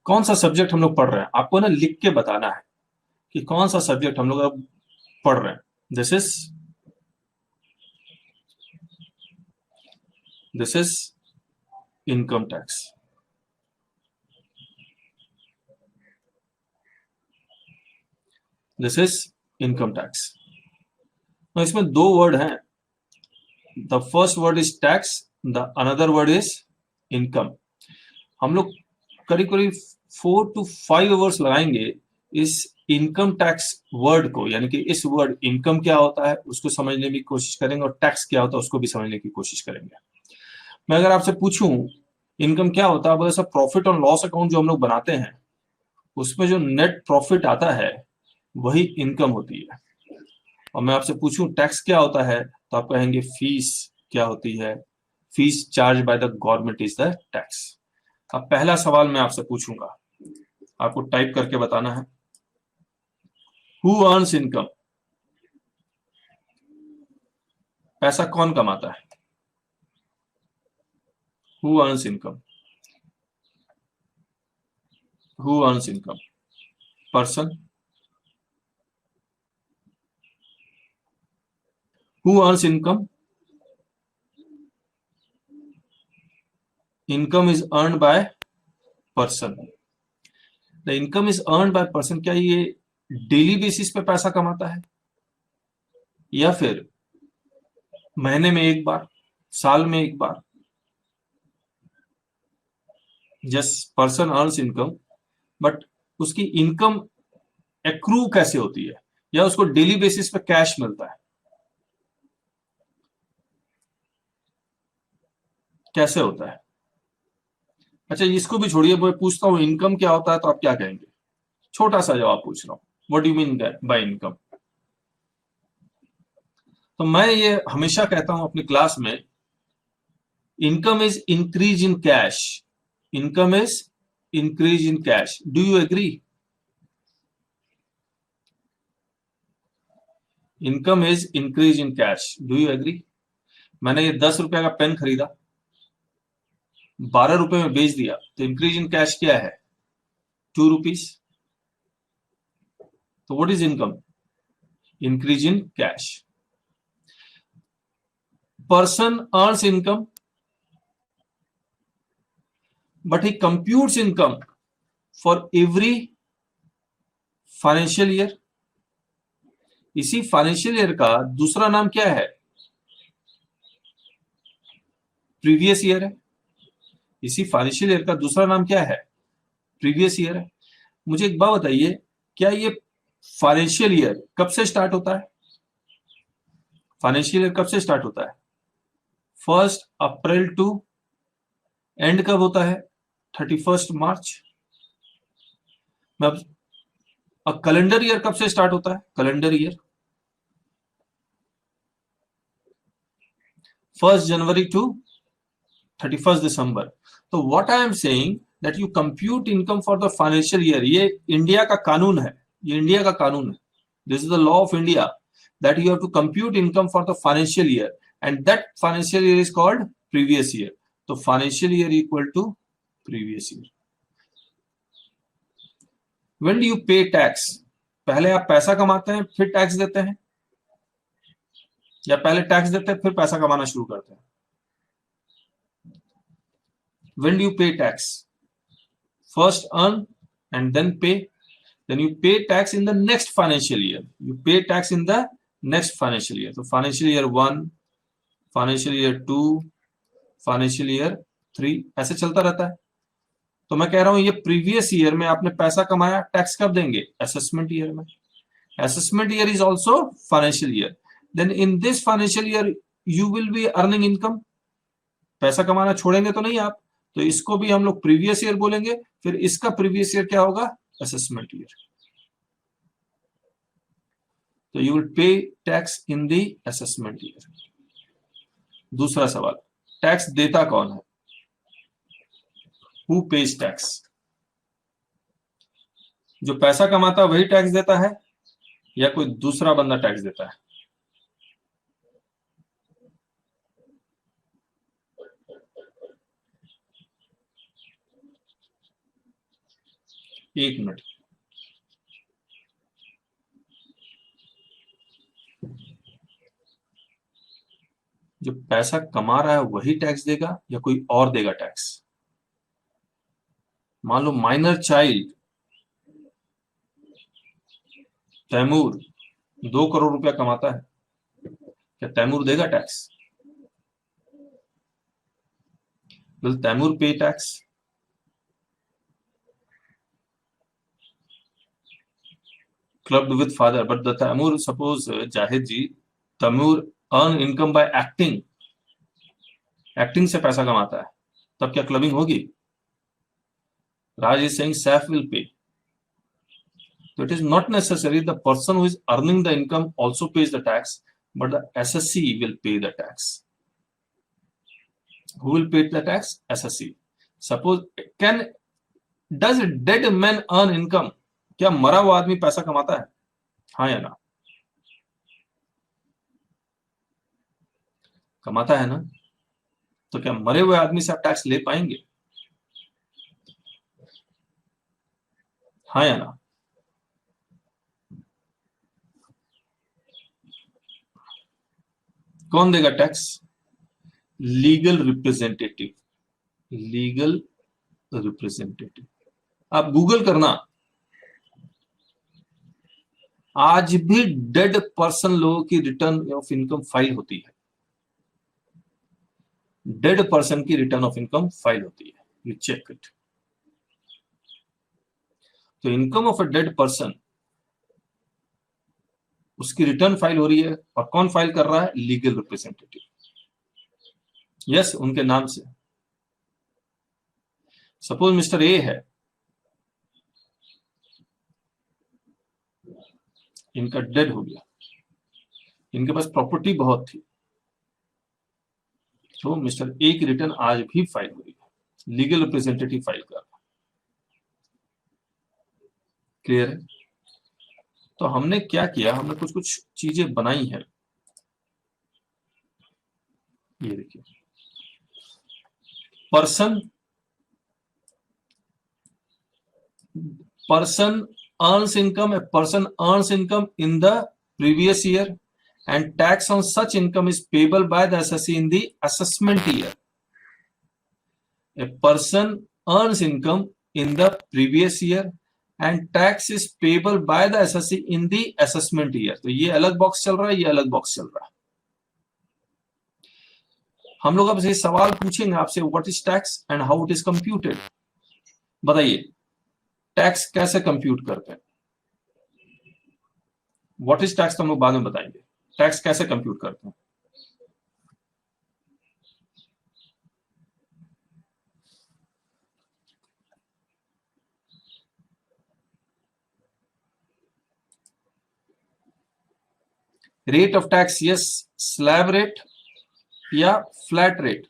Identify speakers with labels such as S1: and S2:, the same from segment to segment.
S1: कौन सा सब्जेक्ट हम लोग पढ़ रहे हैं, आपको ना लिख के बताना है कि कौन सा सब्जेक्ट हम लोग अब पढ़ रहे हैं। This is income tax. This is income tax. तो इसमें दो वर्ड हैं, the first word is tax, the another word is income. हम लोग करीब करीब 4 to 5 आवर्स लगाएंगे इस इनकम टैक्स वर्ड को, यानी कि इस वर्ड इनकम क्या होता है उसको समझने की कोशिश करेंगे और टैक्स क्या होता है उसको भी समझने की कोशिश करेंगे। मैं अगर आपसे पूछूं इनकम क्या होता है, बोले सर प्रॉफिट और लॉस अकाउंट जो हम लोग बनाते हैं उसमें जो नेट प्रॉफिट आता है वही इनकम होती है। और मैं आपसे पूछूं टैक्स क्या होता है तो आप कहेंगे फीस क्या होती है, fees charge by the government is the tax. अब पहला सवाल मैं आपसे पूछूंगा, आपको टाइप करके बताना है, हु अर्न्स इनकम, पैसा कौन कमाता है, who earns income, who earns income, person, who earns income, income is earn by person. The income is earn by person, क्या ये डेली बेसिस पे पैसा कमाता है या फिर महीने में एक बार, साल में एक बार? Just person earns income, but उसकी इनकम एक्रू कैसे होती है, या उसको डेली बेसिस पे कैश मिलता है, कैसे होता है? अच्छा इसको भी छोड़िए, मैं पूछता हूं इनकम क्या होता है तो आप क्या कहेंगे? छोटा सा जवाब पूछ रहा हूं, what do you mean by income? तो मैं ये हमेशा कहता हूं अपनी क्लास में, income is increase in cash, income is increase in cash. Do you agree? Income is increase in cash, do you agree? मैंने ये 10 रुपए का पेन खरीदा, 12 रुपए में बेच दिया, तो इंक्रीज इन कैश क्या है? 2 रुपीज। तो what is income? Increase in cash. Person earns income but he computes income for every financial year. इसी फाइनेंशियल ईयर का दूसरा नाम क्या है? प्रीवियस ईयर है। इसी फाइनेंशियल ईयर का दूसरा नाम क्या है? प्रीवियस ईयर है। मुझे एक बात बताइए, क्या ये फाइनेंशियल ईयर कब से स्टार्ट होता है? फाइनेंशियल ईयर कब से स्टार्ट होता है? 1 अप्रैल टू एंड कब होता है? 31 मार्च। अब कैलेंडर ईयर कब से स्टार्ट होता है? Calendar year 1 January to 31 December. तो what I am saying that you compute income for the financial year, ये इंडिया का कानून है, ये इंडिया का कानून है, this is the law of India, that you have to compute income for the financial year and that financial year is called previous year. तो financial year equal to previous year. When do you pay tax? पहले आप पैसा कमाते हैं फिर tax देते हैं, या पहले टैक्स देते हैं फिर पैसा कमाना शुरू करते हैं? When do you pay tax? First earn and then pay. Then you pay tax in the next financial year. You pay tax in the next financial year. So financial year 1, financial year 2, financial year 3, ऐसे चलता रहता है। तो मैं कह रहा हूं ये प्रीवियस ईयर में आपने पैसा कमाया, टैक्स कब देंगे? असेसमेंट ईयर में। Assessment year is also financial year. Then in this financial year you will be earning income. पैसा कमाना छोड़ेंगे तो नहीं आप, तो इसको भी हम लोग प्रीवियस ईयर बोलेंगे, फिर इसका प्रीवियस ईयर क्या होगा? Assessment year. तो you will pay tax in the assessment year. दूसरा सवाल, टैक्स देता कौन है? Who pays tax? जो पैसा कमाता है वही टैक्स देता है या कोई दूसरा बंदा टैक्स देता है? एक मिनट, जो पैसा कमा रहा है वही टैक्स देगा या कोई और देगा टैक्स? मान लो माइनर चाइल्ड तैमूर 2 करोड़ रुपया कमाता है, क्या तैमूर देगा टैक्स? विल तैमूर पे tax? Clubbed with father, but the Taimur, suppose Jahid ji, Taimur earn income by acting, acting से पैसा कमाता है, तब क्या क्लबिंग होगी? Raj is saying Saif will pay. So it is not necessary the person who is earning the income also pays the tax, but the SSC will pay the tax. Who will pay the tax? SSC. Suppose does dead man earn income? क्या मरा हुआ आदमी पैसा कमाता है? हाँ या ना? कमाता है ना? तो क्या मरे हुए आदमी से आप टैक्स ले पाएंगे? हाँ या ना? कौन देगा tax? Legal representative. Legal representative. आप गूगल करना, आज भी डेड पर्सन लोगों की रिटर्न ऑफ इनकम फाइल होती है। डेड पर्सन की रिटर्न ऑफ इनकम फाइल होती है, यू चेक इट। तो income of a dead person, उसकी रिटर्न फाइल हो रही है, और कौन फाइल कर रहा है? Legal representative. यस, उनके नाम से। सपोज मिस्टर ए है, इनका डेड हो गया, इनके पास प्रॉपर्टी बहुत थी, तो मिस्टर ए की रिटर्न आज भी फाइल हो रही है, लीगल रिप्रेजेंटेटिव फाइल कर रहा है। क्लियर है? तो हमने क्या किया, हमने कुछ कुछ चीजें बनाई हैं। ये देखिए, person earns income, a person earns income in the previous year and tax on such income is payable by the assessee in the assessment year. A person earns income in the previous year and tax is payable by the assessee in the assessment year. तो ये अलग box चल रहा है, ये अलग box चल रहा है। हम लोग अब ये सवाल पूछेंगे आपसे, what is tax and how it is computed. बताइए, टैक्स कैसे कंप्यूट करते हैं? व्हाट इज टैक्स तो हम लोग बाद में बताएंगे, टैक्स कैसे कंप्यूट करते हैं। Rate of tax, yes, slab rate या flat rate.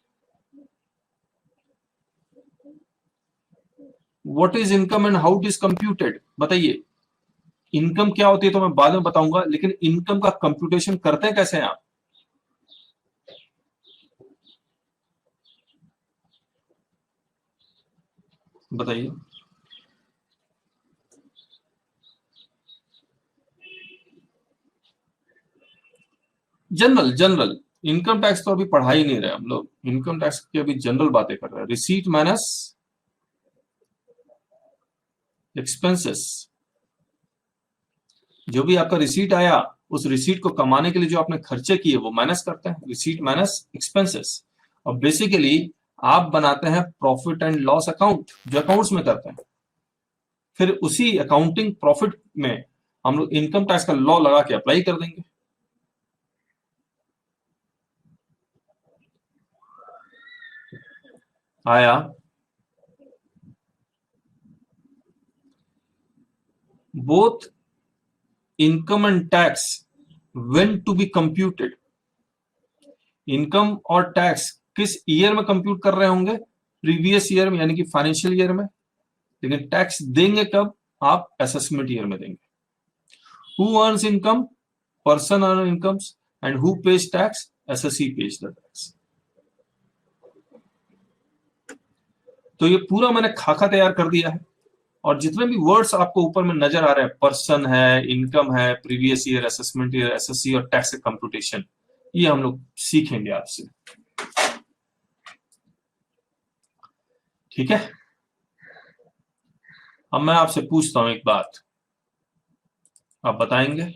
S1: What is income and how it is computed? बताइए, इनकम क्या होती है तो मैं बाद में बताऊंगा, लेकिन इनकम का कंप्यूटेशन करते हैं कैसे हैं आप? बताइए। जनरल इनकम टैक्स तो अभी पढ़ा ही नहीं रहे हम लोग, इनकम टैक्स की अभी जनरल बातें कर रहे हैं। रिसीट माइनस एक्सपेंसेस, जो भी आपका रिसीट आया, उस रिसीट को कमाने के लिए जो आपने खर्चे किए वो माइनस करते हैं, रिसीट माइनस एक्सपेंसेस। और बेसिकली आप बनाते हैं प्रॉफिट एंड लॉस अकाउंट, जो अकाउंट्स में करते हैं। फिर उसी अकाउंटिंग प्रॉफिट में हम लोग इनकम टैक्स का लॉ लगा के अप्लाई कर देंगे। आया? Both income and tax when to be computed. Income और टैक्स किस ईयर में कंप्यूट कर रहे होंगे? प्रीवियस ईयर में, यानी कि फाइनेंशियल ईयर में। लेकिन टैक्स देंगे कब? आप असेसमेंट ईयर में देंगे। Who earns income? Person earn incomes. And who pays tax? SSC page the tax. तो ये पूरा मैंने खाका तैयार कर दिया है। और जितने भी वर्ड्स आपको ऊपर में नजर आ रहे हैं, पर्सन है, इनकम है, previous year, assessment year, SSC और टैक्स कंप्यूटेशन, ये हम लोग सीखेंगे आपसे। ठीक है, अब मैं आपसे पूछता हूं एक बात, आप बताएंगे?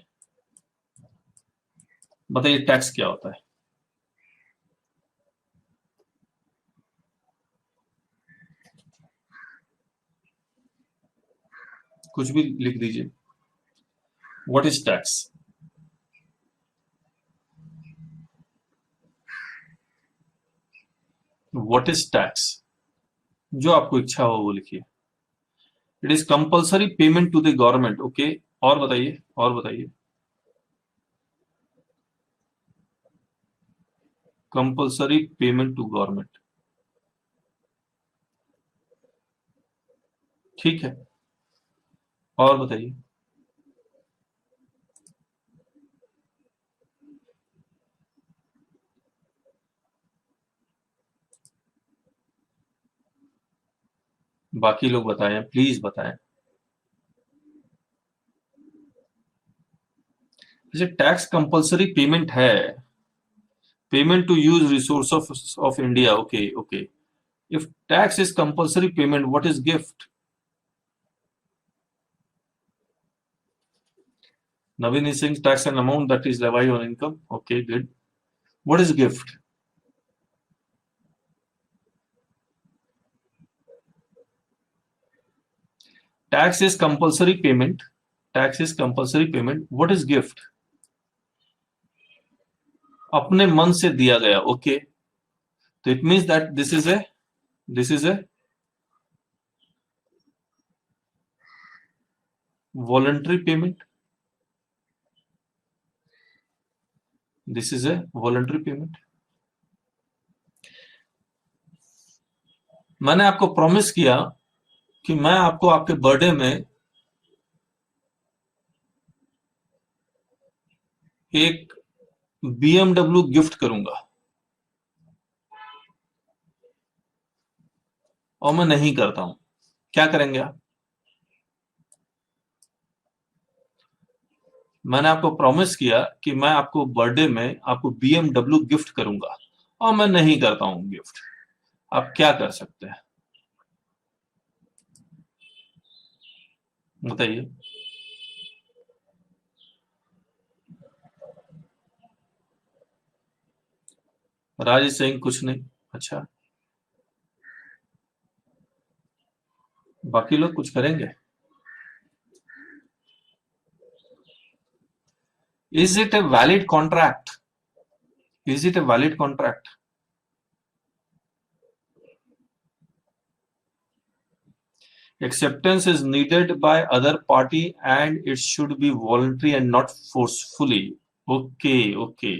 S1: बताइए टैक्स क्या होता है? कुछ भी लिख दीजिए। What is tax? What is tax? जो आपको इच्छा हो वो लिखिए। It is compulsory payment to the government. Okay, और बताइए, और बताइए। कंपल्सरी पेमेंट टू गवर्नमेंट, ठीक है, और बताइए। बाकी लोग बताएं, प्लीज बताएं। जैसे टैक्स कंपल्सरी पेमेंट है, payment to use resource of India. Okay okay, if tax is compulsory payment, what is gift? Naveen is saying tax an amount that is levied on income. Okay, good. What is gift? Tax is compulsory payment. Tax is compulsory payment. What is gift? अपने मन से दिया गया। Okay, तो it means that this is a voluntary payment. This is a voluntary payment. मैंने आपको promise किया कि मैं आपको आपके बर्थडे में एक BMW गिफ्ट करूंगा, और मैं नहीं करता हूं। क्या करेंगे आप? मैंने आपको प्रॉमिस किया कि मैं आपको बर्थडे में आपको BMW गिफ्ट करूंगा, और मैं नहीं करता हूं गिफ्ट। आप क्या कर सकते हैं बताइए? राज सिंह कुछ नहीं। अच्छा, बाकी लोग कुछ करेंगे? Is it a valid contract? Is it a valid contract? Acceptance is needed by other party and it should be voluntary and not forcefully. Okay, okay.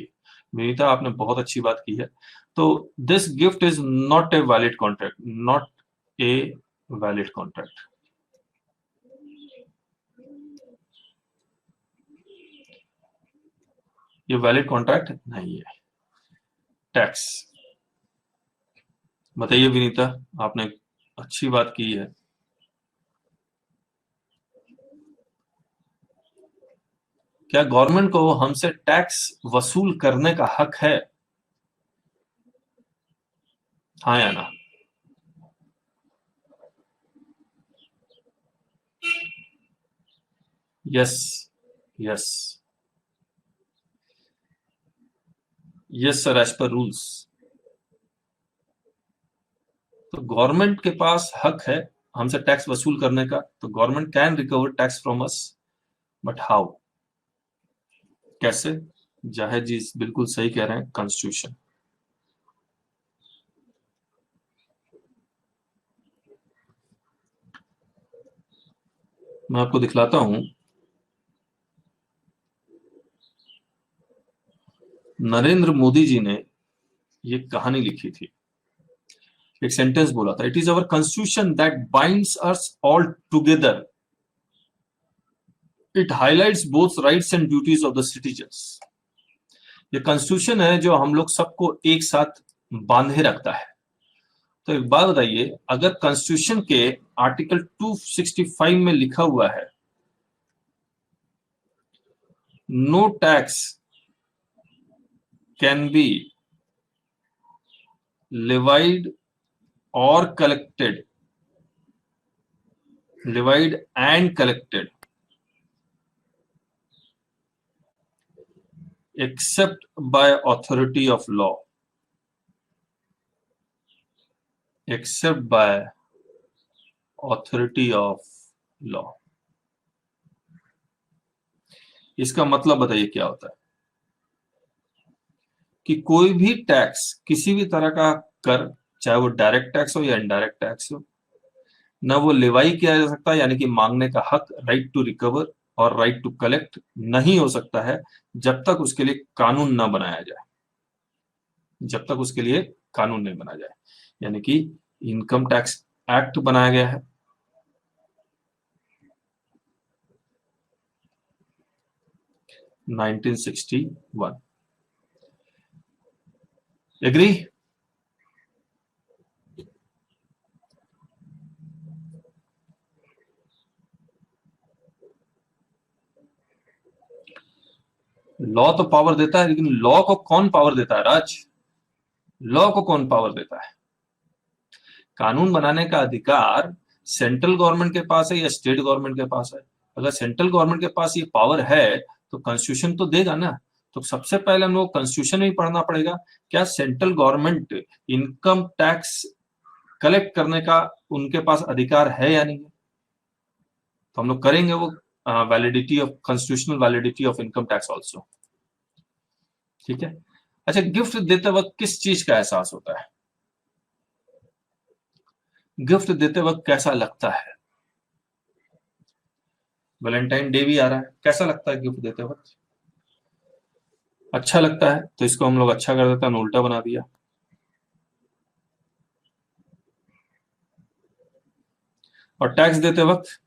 S1: Vinita, आपने बहुत अच्छी बात की है। तो this gift is not a valid contract, not a valid contract. ये valid contract नहीं है। टैक्स, बताइए विनीता, आपने अच्छी बात की है। क्या गवर्नमेंट को हमसे टैक्स वसूल करने का हक है? हाँ या ना? Yes, yes, yes sir, as per rules. तो गवर्नमेंट के पास हक है हमसे टैक्स वसूल करने का, तो government can recover tax from us, but how? कैसे? जाहिद जी बिल्कुल सही कह रहे हैं, कॉन्स्टिट्यूशन। मैं आपको दिखलाता हूं, नरेंद्र मोदी जी ने ये कहानी लिखी थी, एक सेंटेंस बोला था, it is our constitution that binds us all together, it highlights both rights and duties of the citizens. ये कॉन्स्टिट्यूशन है जो हम लोग सबको एक साथ बांधे रखता है, तो एक बात बताइए, अगर कॉन्स्टिट्यूशन के आर्टिकल 265 में लिखा हुआ है no tax can be levied or collected, levied and collected except by authority of law, except by authority of law। इसका मतलब बताइए क्या होता है कि कोई भी टैक्स, किसी भी तरह का कर, चाहे वो डायरेक्ट टैक्स हो या इनडायरेक्ट टैक्स हो, न वो लेवाई किया जा सकता, यानी कि मांगने का हक, राइट टू रिकवर और राइट टू कलेक्ट नहीं हो सकता है जब तक उसके लिए कानून न बनाया जाए, जब तक उसके लिए कानून नहीं बनाया जाए। यानी कि इनकम टैक्स एक्ट बनाया गया है, नाइनटीन 1961। एग्री? लॉ तो पावर देता है, लेकिन लॉ को कौन पावर देता है राज? लॉ को कौन पावर देता है? कानून बनाने का अधिकार सेंट्रल गवर्नमेंट के पास है या स्टेट गवर्नमेंट के पास है? अगर सेंट्रल गवर्नमेंट के पास ये पावर है तो कॉन्स्टिट्यूशन तो देगा ना। तो सबसे पहले हम लोग कॉन्स्टिट्यूशन में ही पढ़ना पड़ेगा, क्या central government income tax collect करने का उनके पास अधिकार है या नहीं है। तो हम लोग करेंगे वो validity of constitutional validity of income tax also. ठीक है। अच्छा, गिफ्ट देते वक्त किस चीज का एहसास होता है? गिफ्ट देते वक्त कैसा लगता है? वैलेंटाइन डे भी आ रहा है, कैसा लगता है गिफ्ट देते वक्त? अच्छा लगता है। तो इसको हम लोग अच्छा कर देते हैं, उल्टा बना दिया। और टैक्स देते वक्त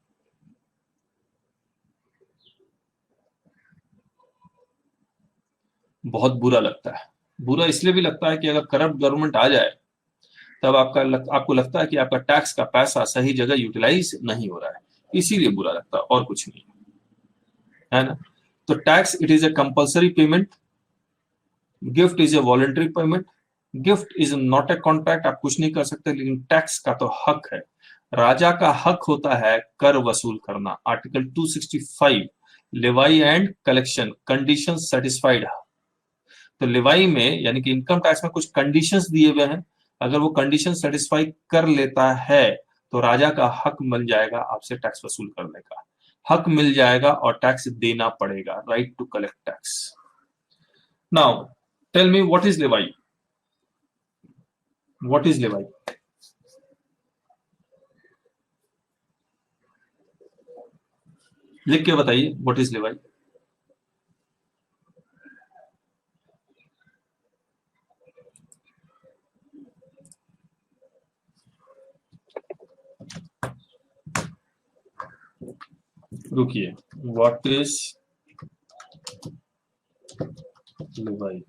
S1: बहुत बुरा लगता है। बुरा इसलिए भी लगता है कि अगर करप्ट गवर्नमेंट आ जाए तब आपको लगता है कि आपका टैक्स का पैसा सही जगह यूटिलाइज नहीं हो रहा है, इसीलिए बुरा लगता है, और कुछ नहीं है ना। तो tax it is a compulsory payment, gift is a voluntary payment, gift is not a contract, आप कुछ नहीं कर सकते, लेकिन टैक्स का तो हक है। राजा का हक होता है कर वसूल करना, article 265, लेवाई and collection, condition satisfied. तो लेवाई में यानी कि इनकम टैक्स में कुछ कंडीशंस दिए हुए हैं, अगर वो कंडीशन सेटिस्फाई कर लेता है तो राजा का हक मिल जाएगा आपसे टैक्स वसूल करने का, हक मिल जाएगा और टैक्स देना पड़ेगा, right to collect tax. Now tell me what is levy? What is levy? लिख के बताइए व्हाट इज लेवाई। रुकिए, what is levy?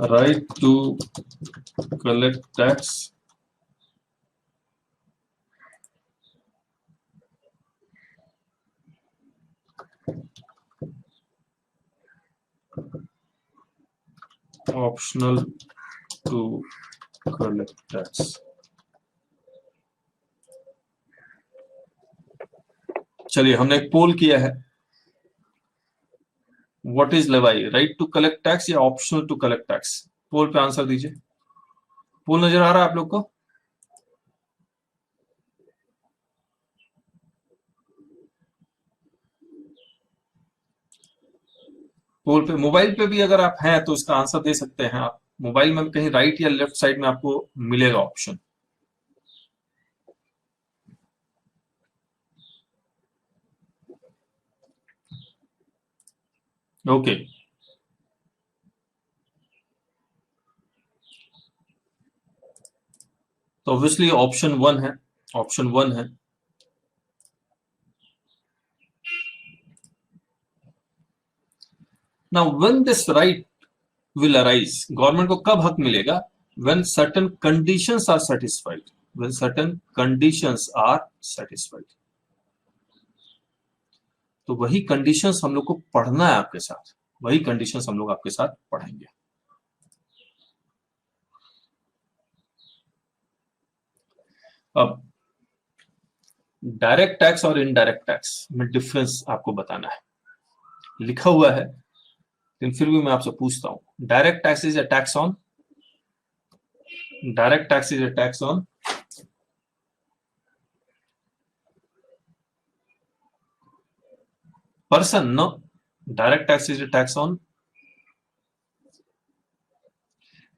S1: Right to collect tax optional to collect tax. चलिए, हमने एक पोल किया है, what is levy, right to collect tax या optional to collect tax? Poll पे आंसर दीजिए। पोल नजर आ रहा है आप लोग को? पोल पे, मोबाइल पे भी अगर आप हैं तो इसका आंसर दे सकते हैं आप। मोबाइल में कहीं राइट या लेफ्ट साइड में आपको मिलेगा ऑप्शन। ओके, तो ऑब्वियसली ऑप्शन 1 है, ऑप्शन 1 है। Now when this right will arise, government को कब हक मिलेगा? When certain conditions are satisfied, when certain conditions are satisfied. तो वही कंडीशंस हम लोग को पढ़ना है आपके साथ, वही कंडीशंस हम लोग आपके साथ पढ़ेंगे। अब डायरेक्ट टैक्स और इनडायरेक्ट टैक्स में डिफरेंस आपको बताना है, लिखा हुआ है लेकिन फिर भी मैं आपसे पूछता हूं। Direct tax is a tax on, direct tax is a tax on person, no, direct tax is a tax on,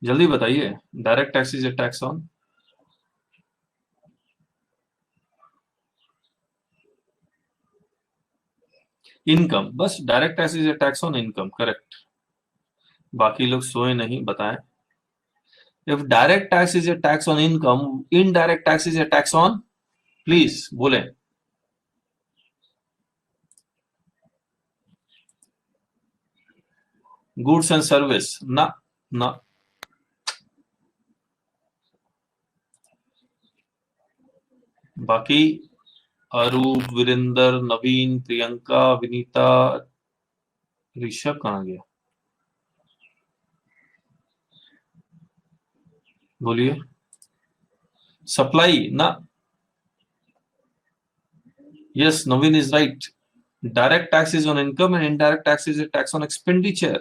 S1: जल्दी बताइए, direct tax is a tax on income. बस direct tax is a tax on income, correct. बाकी लोग सोए नहीं, बताएं। If direct tax is a tax on income, indirect tax is a tax on, please बोले। Goods and service, ना ना। बाकी अरूप, वीरेंद्र, नवीन, प्रियंका, विनीता, ऋषभ कहाँ गया? बोलिए। सप्लाई, ना। Yes, Naveen is right. Direct tax is on income and indirect tax is a tax on expenditure.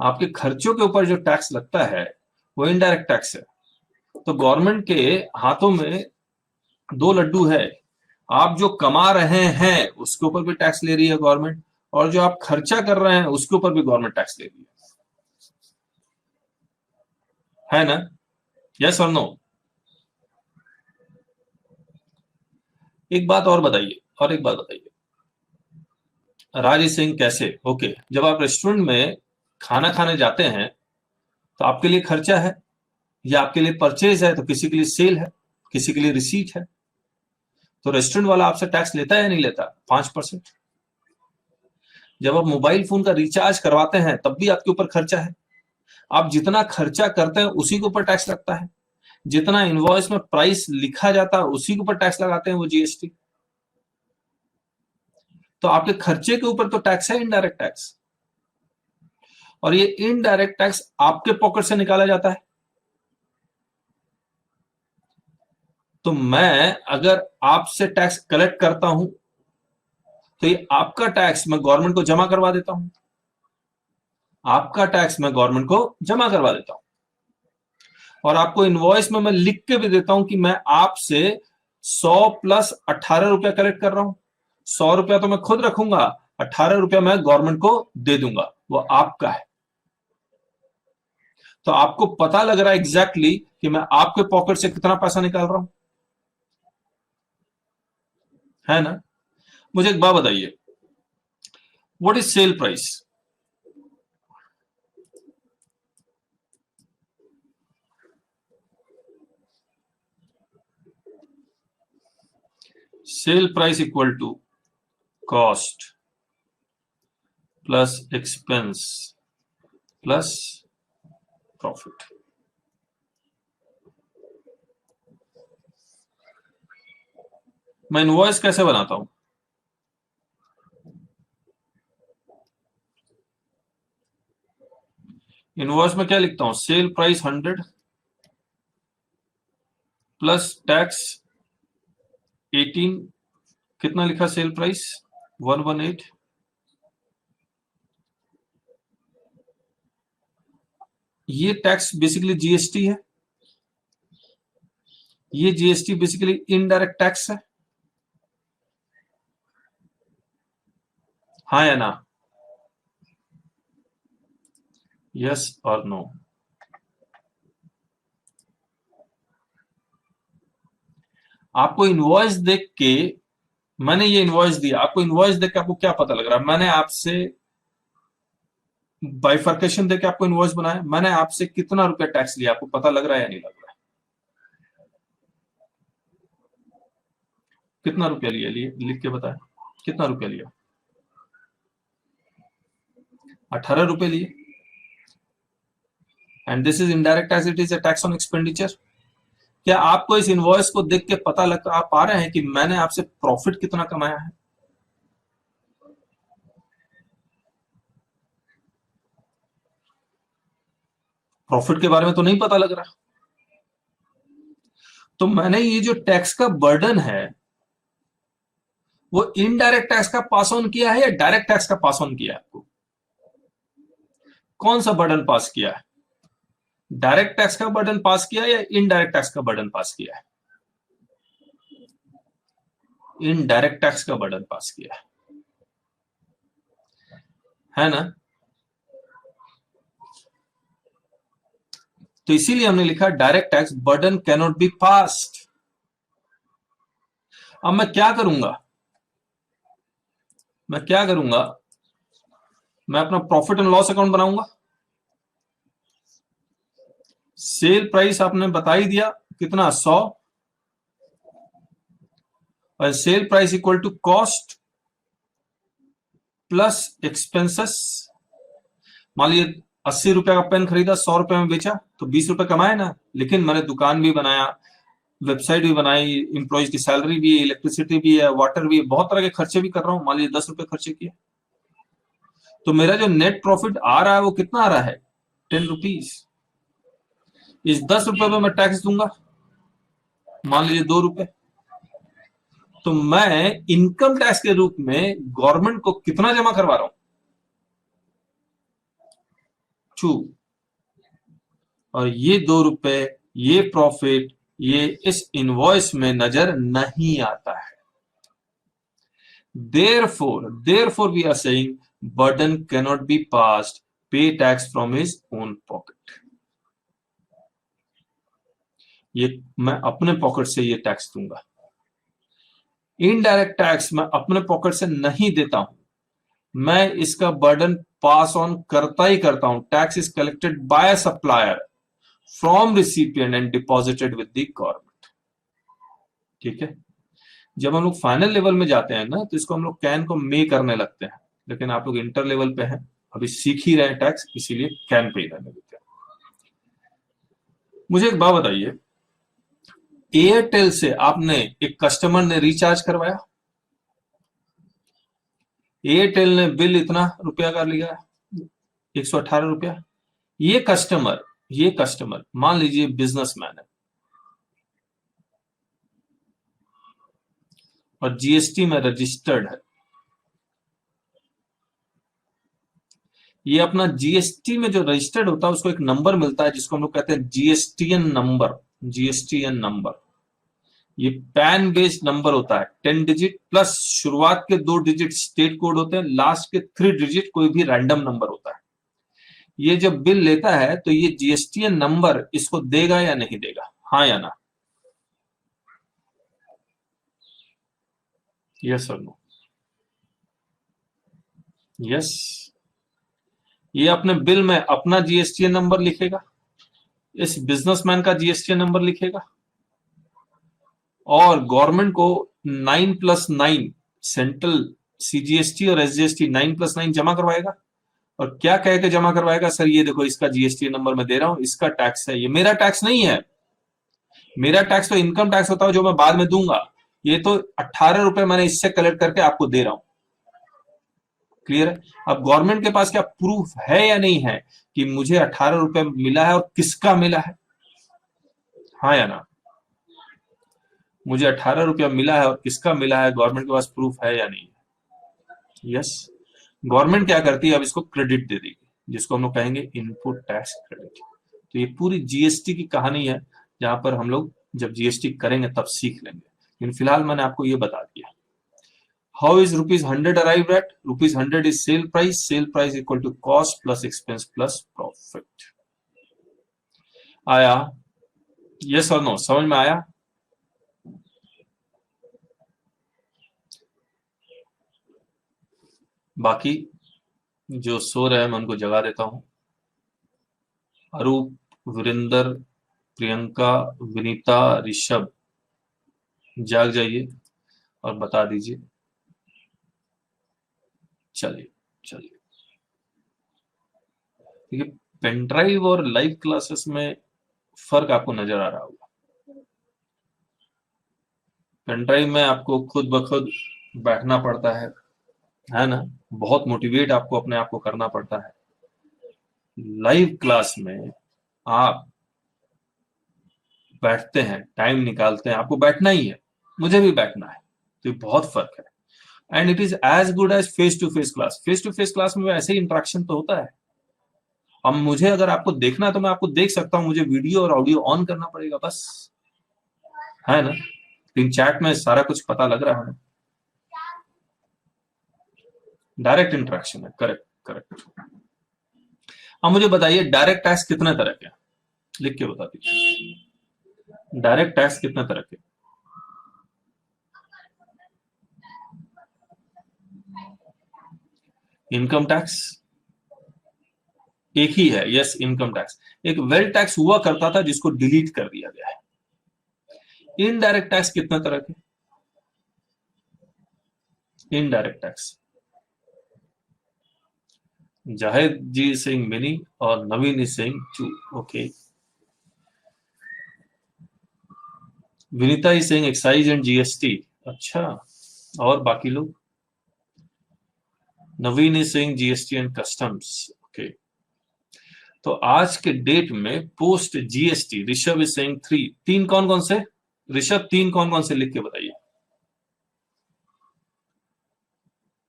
S1: आपके खर्चों के ऊपर जो टैक्स लगता है वो इनडायरेक्ट टैक्स है। तो गवर्नमेंट के हाथों में दो लड्डू है, आप जो कमा रहे हैं उसके ऊपर भी टैक्स ले रही है गवर्नमेंट, और जो आप खर्चा कर रहे हैं उसके ऊपर भी गवर्नमेंट टैक्स ले रही है ना? यस और नो? एक बात और बताइए, और एक बात बताइए, राजेश सिंह कैसे? ओके, जब आप रेस्टोरेंट में खाना खाने जाते हैं तो आपके लिए खर्चा है, या आपके लिए परचेज है, तो किसी के लिए सेल है, किसी के लिए रिसीट है। तो रेस्टोरेंट वाला आपसे टैक्स लेता है या नहीं लेता? 5%। जब आप मोबाइल फोन का रिचार्ज करवाते हैं तब भी आपके ऊपर खर्चा है, आप जितना खर्चा करते हैं उसी के ऊपर टैक्स लगता है, जितना इनवॉइस में प्राइस लिखा जाता है उसी के ऊपर टैक्स लगाते हैं वो जीएसटी। तो आपके खर्चे के ऊपर तो टैक्स है इनडायरेक्ट टैक्स, और ये इनडायरेक्ट टैक्स आपके पॉकेट से निकाला जाता है। तो मैं अगर आपसे टैक्स कलेक्ट करता हूं तो ये आपका टैक्स मैं गवर्नमेंट को जमा करवा देता हूं, आपका टैक्स मैं गवर्नमेंट को जमा करवा देता हूं, और आपको इनवॉइस में मैं लिख के भी देता हूं कि मैं आपसे 100 प्लस 18 रुपया कलेक्ट कर रहा हूं। 100 रुपया तो मैं खुद रखूंगा, 18 रुपया मैं गवर्नमेंट को दे दूंगा, वो आपका है। तो आपको पता लग रहा है एग्जैक्टली कि मैं आपके पॉकेट से कितना पैसा निकाल रहा हूं, है ना? मुझे एक बात बताइए, what is sale price? Sale price equal to cost plus expense plus profit. मैं इनवॉइस कैसे बनाता हूं? इनवॉइस में क्या लिखता हूं? सेल प्राइस 100 प्लस टैक्स 18, कितना लिखा सेल प्राइस? 118। ये टैक्स बेसिकली जीएसटी है, ये जीएसटी बेसिकली इनडायरेक्ट टैक्स है, हाँ या ना? यस और नो? आपको इनवॉइस देख के, मैंने ये इनवॉइस दिया आपको, इनवॉइस देख के आपको क्या पता लग रहा है? मैंने आपसे बाइफर्केशन देके आपको इनवॉइस बनाया, मैंने आपसे कितना रुपया टैक्स लिया, आपको पता लग रहा है या नहीं लग रहा है? कितना रुपया लिया, लिए लिख के बताए, कितना रुपया लिया? 18 रुपए लिए। And this is indirect tax, it is a tax on expenditure. क्या आपको इस इनवॉइस को देख के पता लगा पा रहे हैं कि मैंने आपसे प्रॉफिट कितना कमाया है? प्रॉफिट के बारे में तो नहीं पता लग रहा। तो मैंने ये जो टैक्स का बर्डन है वो इनडायरेक्ट टैक्स का पास ऑन किया है या डायरेक्ट टैक्स का पास ऑन किया है? आपको कौन सा बर्डन पास किया है? डायरेक्ट टैक्स का बर्डन पास किया है या इनडायरेक्ट टैक्स का बर्डन पास किया है? इनडायरेक्ट टैक्स का बर्डन पास किया है ना? तो इसीलिए हमने लिखा direct tax burden cannot be passed. अब मैं क्या करूंगा, मैं अपना प्रॉफिट एंड लॉस अकाउंट बनाऊंगा। सेल प्राइस आपने बता ही दिया कितना, 100, और sale price equal to cost plus expenses. मान लीजिए 80 रुपए का पेन खरीदा, 100 रुपए में बेचा, तो 20 रुपए कमाए ना। लेकिन मैंने दुकान भी बनाया, वेबसाइट भी बनाई, इंप्लॉइज की सैलरी भी है, इलेक्ट्रिसिटी भी है, वाटर भी है, बहुत तरह के खर्चे भी कर रहा हूं। मान लीजिए 10 रुपए खर्चे किए, तो मेरा जो नेट प्रॉफिट आ रहा है वो कितना आ रहा है? 10 रुपीज। इस 10 रुपए पे मैं टैक्स दूंगा, मान लीजिए 2 रुपए। तो मैं इनकम टैक्स के रूप में गवर्नमेंट को कितना जमा करवा रहा हूं? 2। और ये 2 रुपए, ये प्रॉफिट, ये इस इनवॉइस में नजर नहीं आता है। Therefore we are saying burden cannot be passed, pay tax from his own pocket। ये मैं अपने पॉकेट से ये टैक्स दूंगा। इनडायरेक्ट टैक्स मैं अपने पॉकेट से नहीं देता हूं, मैं इसका बर्डन पास ऑन करता ही करता हूं। Tax is collected by supplier from recipient and deposited with the government. ठीक है। जब हम लोग फाइनल लेवल में जाते हैं ना, तो इसको हम लोग कैन को मे करने लगते हैं, लेकिन आप लोग इंटर लेवल पे हैं, अभी सीख ही रहे हैं टैक्स, इसीलिए कैन पे करने देते हैं। मुझे एक बात बताइए, एयरटेल से आपने एक कस्टमर ने रिचार्ज करवाया, एयरटेल ने बिल इतना रुपया का लिया, 118 रुपया। ये कस्टमर मान लीजिए बिजनेसमैन है और जीएसटी में रजिस्टर्ड है। ये अपना जीएसटी में जो रजिस्टर्ड होता है उसको एक नंबर मिलता है जिसको हम लोग कहते हैं जीएसटीएन नंबर। जीएसटीएन नंबर ये पैन बेस्ड नंबर होता है, 10 डिजिट प्लस शुरुआत के 2 डिजिट स्टेट कोड होते हैं, लास्ट के 3 डिजिट कोई भी रैंडम नंबर होता है। ये जब बिल लेता है तो ये जीएसटीएन नंबर इसको देगा या नहीं देगा, हाँ या ना? यस और नो? यस। ये अपने बिल में अपना जीएसटीएन नंबर लिखेगा, इस बिजनेसमैन का जीएसटीएन नंबर लिखेगा, और गवर्नमेंट को 9+9 सेंट्रल सीजीएसटी और एसजीएसटी 9+9 जमा करवाएगा। और क्या कह के जमा करवाएगा? सर ये देखो इसका जीएसटी नंबर मैं दे रहा हूं, इसका टैक्स है, ये मेरा टैक्स नहीं है। मेरा टैक्स तो इनकम टैक्स होता है जो मैं बाद में दूंगा। ये तो 18 रुपए मैंने इससे कलेक्ट करके आपको दे रहा हूं। क्लियर है? अब गवर्नमेंट के पास क्या प्रूफ है या नहीं है कि मुझे 18 रुपए मिला है और किसका मिला है, हाँ या ना? मुझे 18 रुपया मिला है और किसका मिला है, गवर्नमेंट के पास प्रूफ है या नहीं? यस। गवर्नमेंट क्या करती है, अब इसको क्रेडिट दे देगी, जिसको हम लोग कहेंगे इनपुट टैक्स क्रेडिट। तो ये पूरी जीएसटी की कहानी है, जहां पर हम लोग जब जीएसटी करेंगे तब सीख लेंगे, लेकिन फिलहाल मैंने आपको ये बता दिया। How is ₹100 arrive at? ₹100 is sale price equal to cost plus expense plus profit. आया? यस और नो? समझ में आया? बाकी जो सो रहे हैं मैं उनको जगा देता हूं। अरूप, वीरेंद्र, प्रियंका, विनीता, ऋषभ, जाग जाइए। और बता दीजिए। चलिए चलिए, देखिए पेन ड्राइव और लाइव क्लासेस में फर्क आपको नजर आ रहा होगा। पेन ड्राइव में आपको खुद ब खुद बैठना पड़ता है ना, बहुत मोटिवेट आपको अपने आप को करना पड़ता है। लाइव क्लास में आप बैठते हैं, टाइम निकालते हैं, आपको बैठना ही है, मुझे भी बैठना है, तो ये बहुत फर्क है। And it is as good as face to face class. Face to face class में ऐसे ही इंटरेक्शन तो होता है। अब मुझे अगर आपको देखना है तो मैं आपको देख सकता हूं, मुझे वीडियो और ऑडियो ऑन करना पड़ेगा बस, है ना। इन चैट में सारा कुछ पता लग रहा है, डायरेक्ट इंटरेक्शन है। Correct correct. अब मुझे बताइए डायरेक्ट टैक्स कितने तरह के हैं, लिख के बता दीजिए। डायरेक्ट टैक्स कितने तरह के? इनकम टैक्स एक ही है, यस इनकम टैक्स। एक वेल्थ टैक्स हुआ करता था जिसको डिलीट कर दिया गया है। इनडायरेक्ट टैक्स कितने तरह के? इनडायरेक्ट टैक्स, जाहिद जी सिंह मिनी और Naveen Singh too, okay. Vinita Singh excise and GST, अच्छा। और बाकी लोग? Naveen Singh GST and customs, okay. तो आज के डेट में पोस्ट जीएसटी ऋषभ सिंह 3, तीन कौन कौन से? ऋषभ तीन कौन कौन से लिख के बताइए।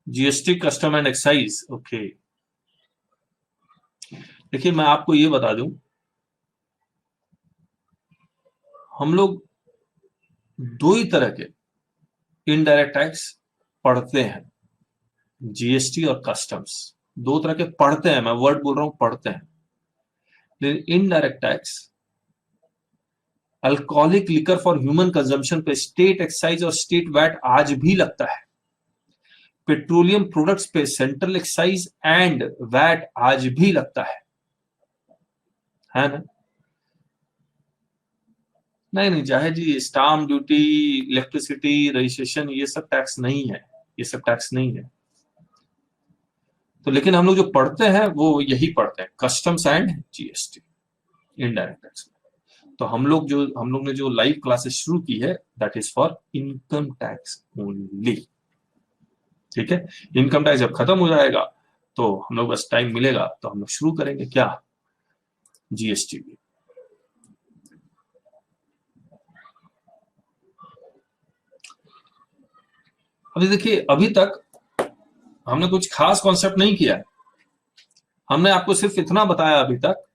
S1: GST, custom and excise, okay. देखिए मैं आपको ये बता दूं, हम लोग दो ही तरह के इनडायरेक्ट टैक्स पढ़ते हैं, जीएसटी और कस्टम्स। दो तरह के पढ़ते हैं, मैं वर्ड बोल रहा हूं पढ़ते हैं। लेकिन indirect tax alcoholic liquor for human consumption पे स्टेट एक्साइज और स्टेट वैट आज भी लगता है। पेट्रोलियम प्रोडक्ट्स पे सेंट्रल एक्साइज एंड वैट आज भी लगता है ना। नहीं नहीं जाहिद जी, स्टाम्प ड्यूटी, इलेक्ट्रिसिटी, रजिस्ट्रेशन, ये सब टैक्स नहीं है, ये सब टैक्स नहीं है। तो लेकिन हम लोग जो पढ़ते हैं वो यही पढ़ते हैं, customs and GST, indirect tax. तो हम लोग ने जो लाइव क्लासेस शुरू की है that is for income tax only, ठीक है। इनकम टैक्स जब खत्म हो जाएगा तो हम लोग बस टाइम मिलेगा तो हम लोग शुरू करेंगे क्या, जीएसटी भी। अभी देखिए, अभी तक हमने कुछ खास कॉन्सेप्ट नहीं किया है। हमने आपको सिर्फ इतना बताया अभी तक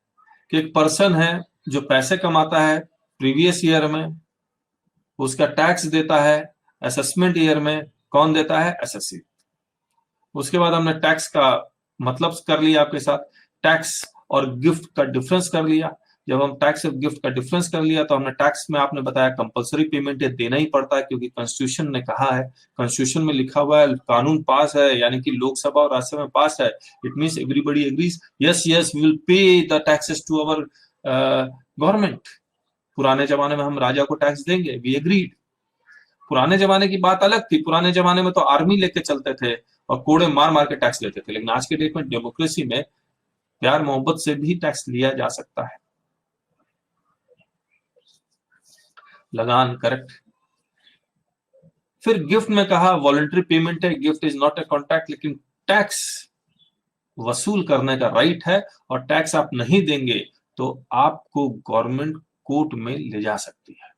S1: कि एक पर्सन है जो पैसे कमाता है प्रीवियस ईयर में, उसका टैक्स देता है असेसमेंट ईयर में, कौन देता है, एसएससी। उसके बाद हमने टैक्स का मतलब कर लिया आपके साथ, टैक्स और गिफ्ट का डिफरेंस कर लिया। जब हम टैक्स और गिफ्ट का डिफरेंस कर लिया तो हमने टैक्स में आपने बताया कंपलसरी पेमेंट ये देना ही पड़ता है क्योंकि कॉन्स्टिट्यूशन ने कहा है, कॉन्स्टिट्यूशन में लिखा हुआ है, कानून पास है, यानी कि लोकसभा और राज्यसभा में पास है। It means everybody agrees, yes yes we will pay the taxes to our government. पुराने जमाने में हम राजा को टैक्स देंगे, वी एग्रीड। पुराने जमाने की बात अलग थी, पुराने जमाने में तो आर्मी लेके चलते थे और कोड़े मार मार के टैक्स लेते थे। लेकिन आज के डेट में डेमोक्रेसी में प्यार मोहब्बत से भी टैक्स लिया जा सकता है। लगान, करेक्ट। फिर गिफ्ट में कहा वॉलंटरी पेमेंट है, gift is not a contract, लेकिन टैक्स वसूल करने का राइट है और टैक्स आप नहीं देंगे तो आपको गवर्नमेंट कोर्ट में ले जा सकती है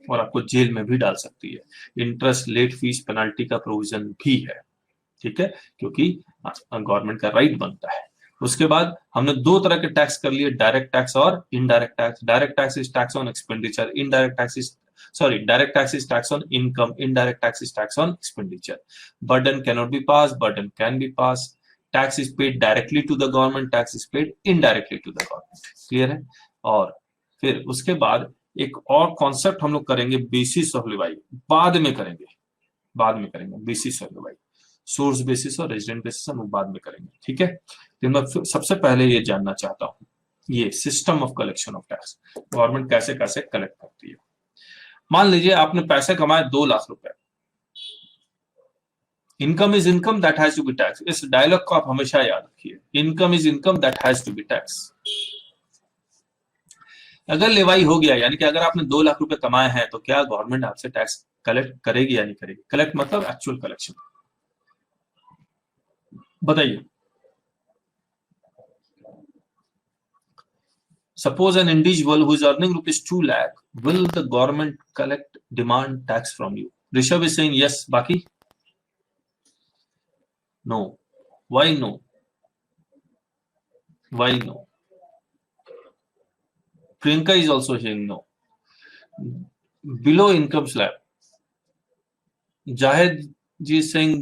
S1: और आपको जेल में भी डाल सकती है। इंटरेस्ट, लेट फीस, पेनल्टी का प्रोविजन भी है, ठीक है, क्योंकि गवर्नमेंट का राइट बनता है। उसके बाद हमने दो तरह के टैक्स कर लिए, डायरेक्ट टैक्स और indirect tax. Direct tax is tax on expenditure, indirect tax is direct tax is tax on income, indirect tax is tax on expenditure. Burden cannot be passed, burden can be passed. Tax is paid directly to the government, tax is paid indirectly to the government. Clear है। और फिर उसके बाद एक और concept हम लोग करेंगे, बेसिस ऑफ लिवाई, बाद में करेंगे basis of Levi. Source basis और रेजिडेंट बेसिस हम बाद में करेंगे, ठीक है। तो मैं सबसे पहले ये जानना चाहता हूं, ये system of collection of tax, government कैसे कैसे कलेक्ट करती है। मान लीजिए आपने पैसे कमाए 2 लाख रुपए, income is income that has to be tax. इस डायलॉग को आप हमेशा याद रखिए, income is income that has to be tax. अगर लेवाई हो गया, यानी कि अगर आपने 2 लाख रुपए कमाए हैं, तो क्या गवर्नमेंट आपसे टैक्स कलेक्ट करेगी या नहीं करेगी? कलेक्ट मतलब एक्चुअल कलेक्शन। बताइए, suppose an individual who is earning rupees 2 lakh, will the government collect demand tax from you? Rishabh is saying yes. Baki? No. Why no? Why no? Priyanka is also saying no. Below income slab, Jahid ji is saying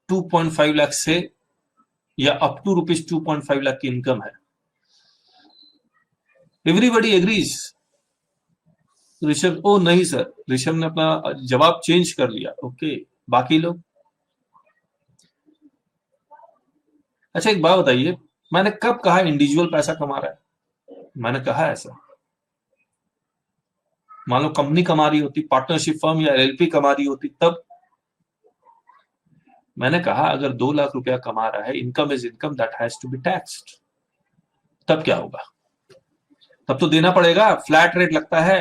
S1: 2.5 lakh से या up to rupees 2.5 lakh की income है। Everybody agrees. Rishabh, ओ नहीं sir, Rishabh ने अपना जवाब change कर लिया। ओके, बाकी लोग? अच्छा एक बात बताइए, मैंने कब कहा इंडिविजुअल पैसा कमा रहा है? मैंने कहा ऐसा? मान लो कंपनी कमा रही होती, पार्टनरशिप फर्म या एलएलपी कमा रही होती, तब मैंने कहा अगर 2 लाख रुपया कमा रहा है, income is income that has to be taxed. तब क्या होगा? तब तो देना पड़ेगा, फ्लैट रेट लगता है,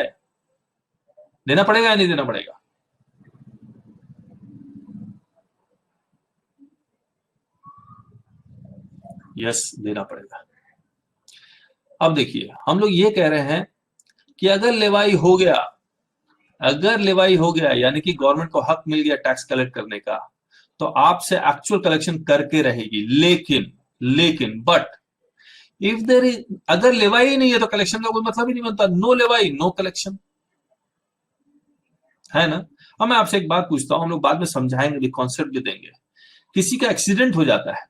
S1: देना पड़ेगा या नहीं देना पड़ेगा? यस, देना पड़ेगा। अब देखिए, हम लोग ये कह रहे हैं कि अगर लेवाई हो गया, अगर लेवाई हो गया यानी कि गवर्नमेंट को हक मिल गया टैक्स कलेक्ट करने का, तो आपसे एक्चुअल कलेक्शन करके रहेगी। लेकिन बट इफ देयर इज, अगर लेवाई ही नहीं है तो कलेक्शन का कोई मतलब ही नहीं बनता। नो लेवाई नो कलेक्शन, है ना? अब मैं आपसे एक बात पूछता हूं, हम लोग बाद में समझाएंगे भी, कॉन्सेप्ट भी देंगे। किसी का एक्सीडेंट हो जाता है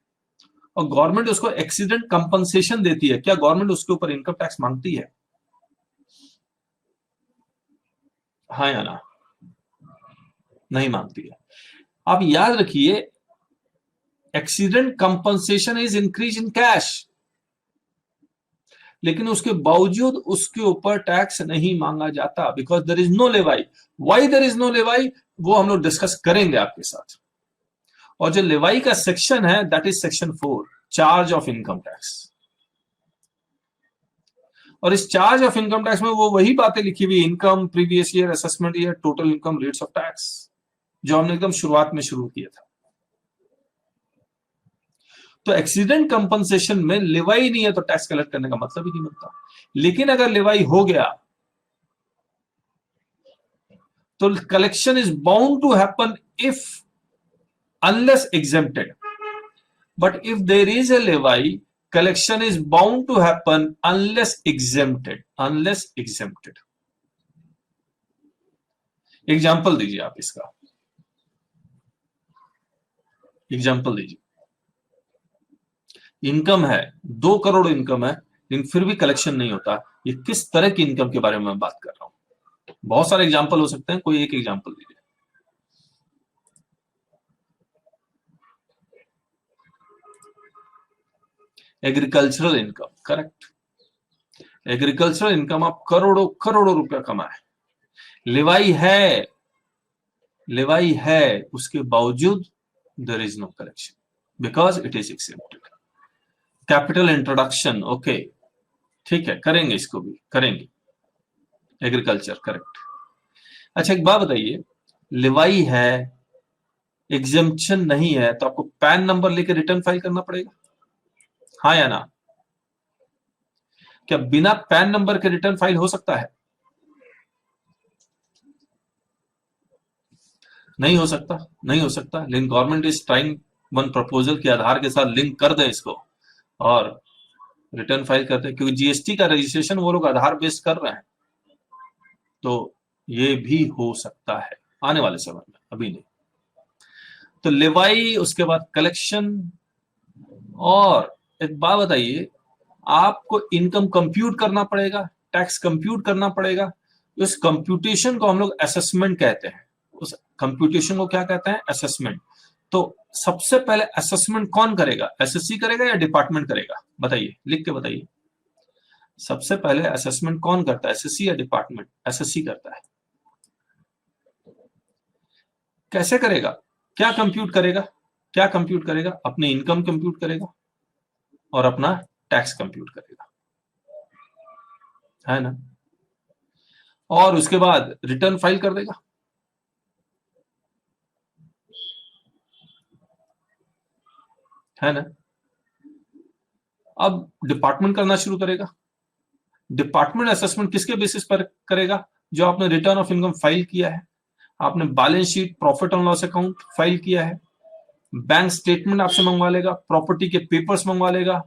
S1: और गवर्नमेंट उसको एक्सीडेंट कंपनसेशन देती है, क्या गवर्नमेंट उसके ऊपर इनकम टैक्स मांगती है? हाँ या ना? नहीं मांगती है। आप याद रखिए, accident compensation is increase in cash, लेकिन उसके बावजूद उसके ऊपर टैक्स नहीं मांगा जाता, because there is no levy. Why there is no levy, वो हम लोग डिस्कस करेंगे आपके साथ। और जो लेवाई का सेक्शन है, that is section 4, charge of income tax. और इस चार्ज ऑफ इनकम टैक्स में वो वही बातें लिखी हुई, income, previous year, assessment year, total income, rates of tax, जो हमने एकदम शुरुआत में शुरू किया था। तो एक्सीडेंट कंपनसेशन में लेवाई नहीं है तो टैक्स कलेक्ट करने का मतलब ही नहीं बनता। लेकिन अगर लेवाई हो गया तो collection is bound to happen if unless exempted. But if there is a levy, collection is bound to happen unless exempted। Example दीजिए आप इसका, एग्जाम्पल दीजिए। इनकम है, 2 करोड़ इनकम है, लेकिन फिर भी कलेक्शन नहीं होता। ये किस तरह की इनकम के बारे में मैं बात कर रहा हूं? बहुत सारे एग्जाम्पल हो सकते हैं, कोई एक एग्जाम्पल दीजिए। Agricultural income, correct. Agricultural income आप करोड़ों करोड़ों रुपया कमाए, लेवाई है, लेवाई है, उसके बावजूद there is no collection because it is exempted. Capital introduction, okay, ठीक है, करेंगे, इसको भी करेंगे। Agriculture, correct. अच्छा एक बात बताइए, लेवाई है, एग्जेम्पशन नहीं है, तो आपको पैन नंबर लेके रिटर्न फाइल करना पड़ेगा, हाँ या ना? क्या बिना पैन नंबर के रिटर्न फाइल हो सकता है? नहीं हो सकता, नहीं हो सकता। लेकिन government is trying one proposal के आधार के साथ लिंक कर दें इसको और रिटर्न फाइल करते हैं, क्योंकि जीएसटी का रजिस्ट्रेशन वो लोग आधार बेस्ड कर रहे हैं, तो ये भी हो सकता है आने वाले समय में, अभी नहीं। तो लेवाई, उसके बाद कलेक्शन। और एक बात बताइए, आपको इनकम कंप्यूट करना पड़ेगा, टैक्स कंप्यूट करना पड़ेगा। उस कंप्यूटेशन को हम लोग असेसमेंट कहते हैं। उस कंप्यूटेशन को क्या कहते हैं? असेसमेंट। तो सबसे पहले असेसमेंट कौन करेगा? एसएससी करेगा या डिपार्टमेंट करेगा? बताइए, लिख के बताइए। सबसे पहले असेसमेंट कौन करता है, एसएससी या डिपार्टमेंट? एसएससी करता है। कैसे करेगा? क्या कंप्यूट करेगा? क्या कंप्यूट करेगा? अपनी इनकम कंप्यूट करेगा और अपना टैक्स कंप्यूट करेगा, है ना? और उसके बाद रिटर्न फाइल कर देगा, है ना? अब डिपार्टमेंट करना शुरू करेगा। डिपार्टमेंट असेसमेंट किसके बेसिस पर करेगा? जो आपने रिटर्न ऑफ इनकम फाइल किया है, आपने balance sheet, profit and loss account file किया है, बैंक स्टेटमेंट आपसे मंगवा लेगा, प्रॉपर्टी के पेपर्स मंगवा लेगा,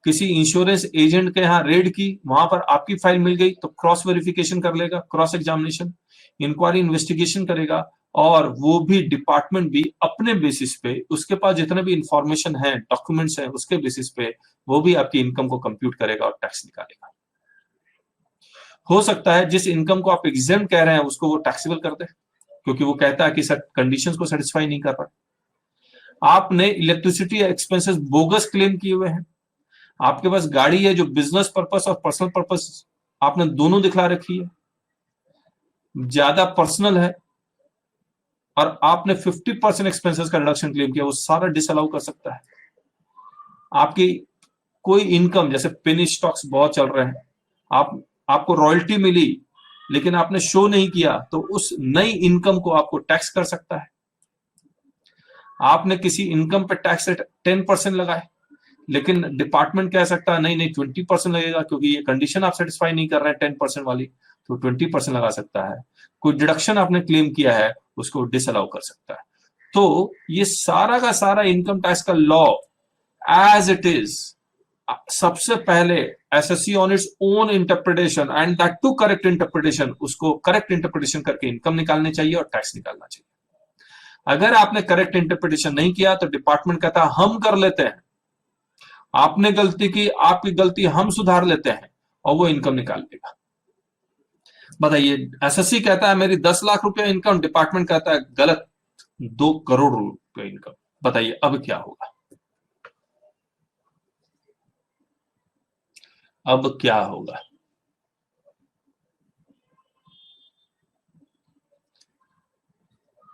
S1: किसी इंश्योरेंस एजेंट के यहाँ रेड की, वहां पर आपकी फाइल मिल गई तो क्रॉस वेरिफिकेशन कर लेगा, क्रॉस एग्जामिनेशन, इंक्वायरी इन्वेस्टिगेशन करेगा, और वो भी डिपार्टमेंट भी अपने बेसिस पे, उसके पास जितने भी इंफॉर्मेशन है, डॉक्यूमेंट्स है, उसके बेसिस पे वो भी आपकी इनकम को कंप्यूट करेगा और टैक्स निकालेगा। हो सकता है जिस इनकम को आप एग्जेम्प्ट कह रहे हैं उसको वो टैक्सेबल कर दे, क्योंकि वो कहता है कि सर कंडीशंस को सेटिस्फाई नहीं कर रहा। आपने इलेक्ट्रिसिटी एक्सपेंसेस बोगस क्लेम किए हुए हैं, आपके पास गाड़ी है जो बिजनेस पर्पस और पर्सनल पर्पस आपने दोनों दिखला रखी है, ज्यादा पर्सनल है, और आपने 50% एक्सपेंसेस का रिडक्शन क्लेम किया, वो सारा डिसअलाउ कर सकता है। आपकी कोई इनकम, जैसे पेनी स्टॉक्स बहुत चल रहे हैं, आपको रॉयल्टी मिली लेकिन आपने शो नहीं किया, तो उस नई इनकम को आपको टैक्स कर सकता है। आपने किसी इनकम पे टैक्स रेट 10% लगाए, लेकिन डिपार्टमेंट कह सकता है नहीं नहीं 20% लगेगा, क्योंकि ये कंडीशन आप सेटिस्फाई नहीं कर रहे हैं 10% वाली, तो 20% लगा सकता है। कोई डिडक्शन आपने क्लेम किया है, उसको डिसअलाउ कर सकता है। तो ये सारा का सारा इनकम टैक्स का लॉ एज इट इज, सबसे पहले SSC on its own interpretation and that to correct interpretation, उसको करेक्ट इंटरप्रिटेशन करके इनकम निकालनी चाहिए और टैक्स निकालना चाहिए। अगर आपने करेक्ट इंटरप्रिटेशन नहीं किया तो डिपार्टमेंट कहता है हम कर लेते हैं, आपने गलती की, आपकी गलती हम सुधार लेते हैं, और वो इनकम निकाल लेगा। बताइए, एसएससी कहता है मेरी 10 लाख रुपया इनकम, डिपार्टमेंट कहता है गलत, 2 करोड़ रुपया इनकम। बताइए अब क्या होगा? अब क्या होगा?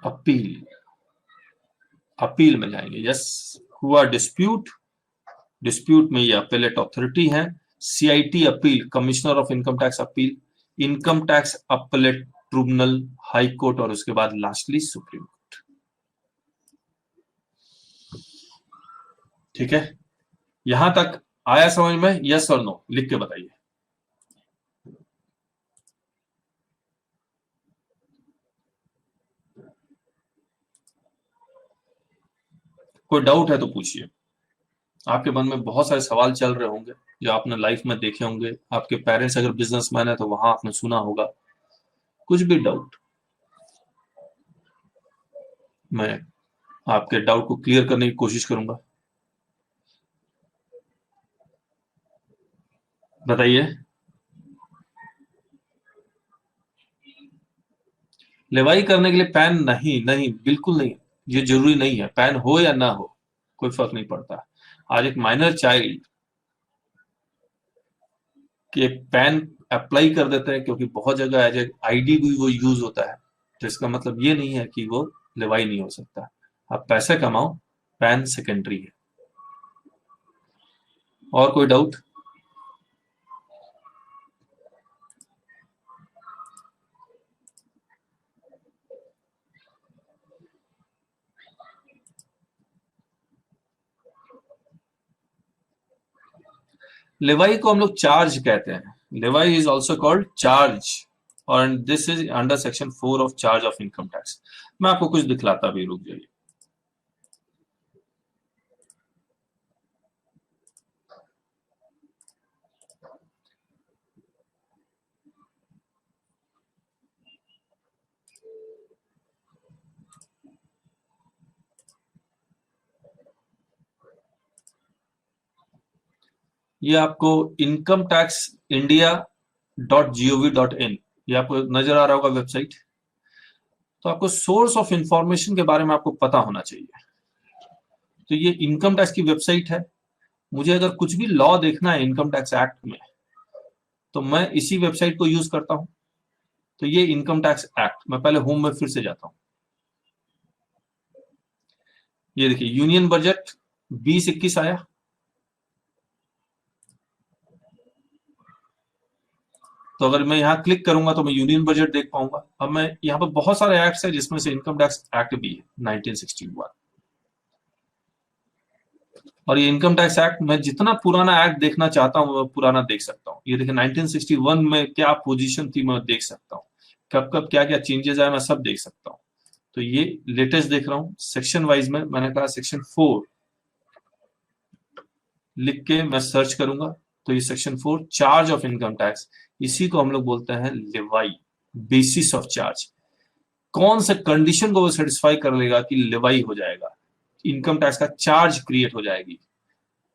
S1: अपील, अपील में जाएंगे। यस, हुआ डिस्प्यूट, डिस्प्यूट में ये अपीलेट अथॉरिटी है, CIT appeal, commissioner of income tax appeal, income tax appellate tribunal, high court, और उसके बाद लास्टली सुप्रीम कोर्ट। ठीक है, यहां तक आया समझ में? यस और नो लिख के बताइए। कोई डाउट है तो पूछिए। आपके मन में बहुत सारे सवाल चल रहे होंगे जो आपने लाइफ में देखे होंगे, आपके पेरेंट्स अगर बिजनेसमैन है तो वहां आपने सुना होगा। कुछ भी डाउट, मैं आपके डाउट को क्लियर करने की कोशिश करूंगा। बताइए। लेवाई करने के लिए पैन नहीं, नहीं बिल्कुल नहीं, ये जरूरी नहीं है, पैन हो या ना हो कोई फर्क नहीं पड़ता। आज एक माइनर चाइल्ड के पैन अप्लाई कर देते हैं, क्योंकि बहुत जगह एज ए आईडी भी वो यूज होता है, तो इसका मतलब ये नहीं है कि वो लेवाई नहीं हो सकता। आप पैसे कमाओ, पैन सेकेंडरी है। और कोई डाउट? लेवाई को हम लोग चार्ज कहते हैं, लेवाई इज ऑल्सो कॉल्ड चार्ज, और this is under section 4 of charge of income tax. मैं आपको कुछ दिखलाता भी, रुक जाइए। ये आपको इनकम टैक्स इंडिया .gov.in, ये आपको नजर आ रहा होगा वेबसाइट। तो आपको सोर्स ऑफ इंफॉर्मेशन के बारे में आपको पता होना चाहिए। तो ये इनकम टैक्स की वेबसाइट है। मुझे अगर कुछ भी लॉ देखना है इनकम टैक्स एक्ट में, तो मैं इसी वेबसाइट को यूज करता हूं। तो ये इनकम टैक्स एक्ट, मैं पहले होम में फिर से जाता हूं। ये देखिए यूनियन बजट 20-21 आया, तो अगर मैं यहाँ क्लिक करूंगा तो मैं यूनियन बजट देख पाऊंगा। अब मैं यहाँ पर बहुत सारे एक्ट्स है जिसमें से इनकम टैक्स एक्ट भी है 1961, और ये इनकम टैक्स एक्ट मैं जितना पुराना एक्ट देखना चाहता हूँ मैं पुराना देख सकता हूँ। ये देखिए 1961 में क्या पोजीशन थी मैं देख सकता हूँ, कब कब क्या क्या चेंजेस आए मैं सब देख सकता हूँ। तो ये लेटेस्ट देख रहा हूँ सेक्शन वाइज में। मैंने कहा सेक्शन 4 लिख के मैं सर्च करूंगा तो ये section 4 charge of income tax, इसी को हम लोग बोलते हैं लेवाई, बेसिस ऑफ चार्ज। कौन से कंडीशन को वो सेटिस्फाई कर लेगा कि लेवाई हो जाएगा, इनकम टैक्स का चार्ज क्रिएट हो जाएगी।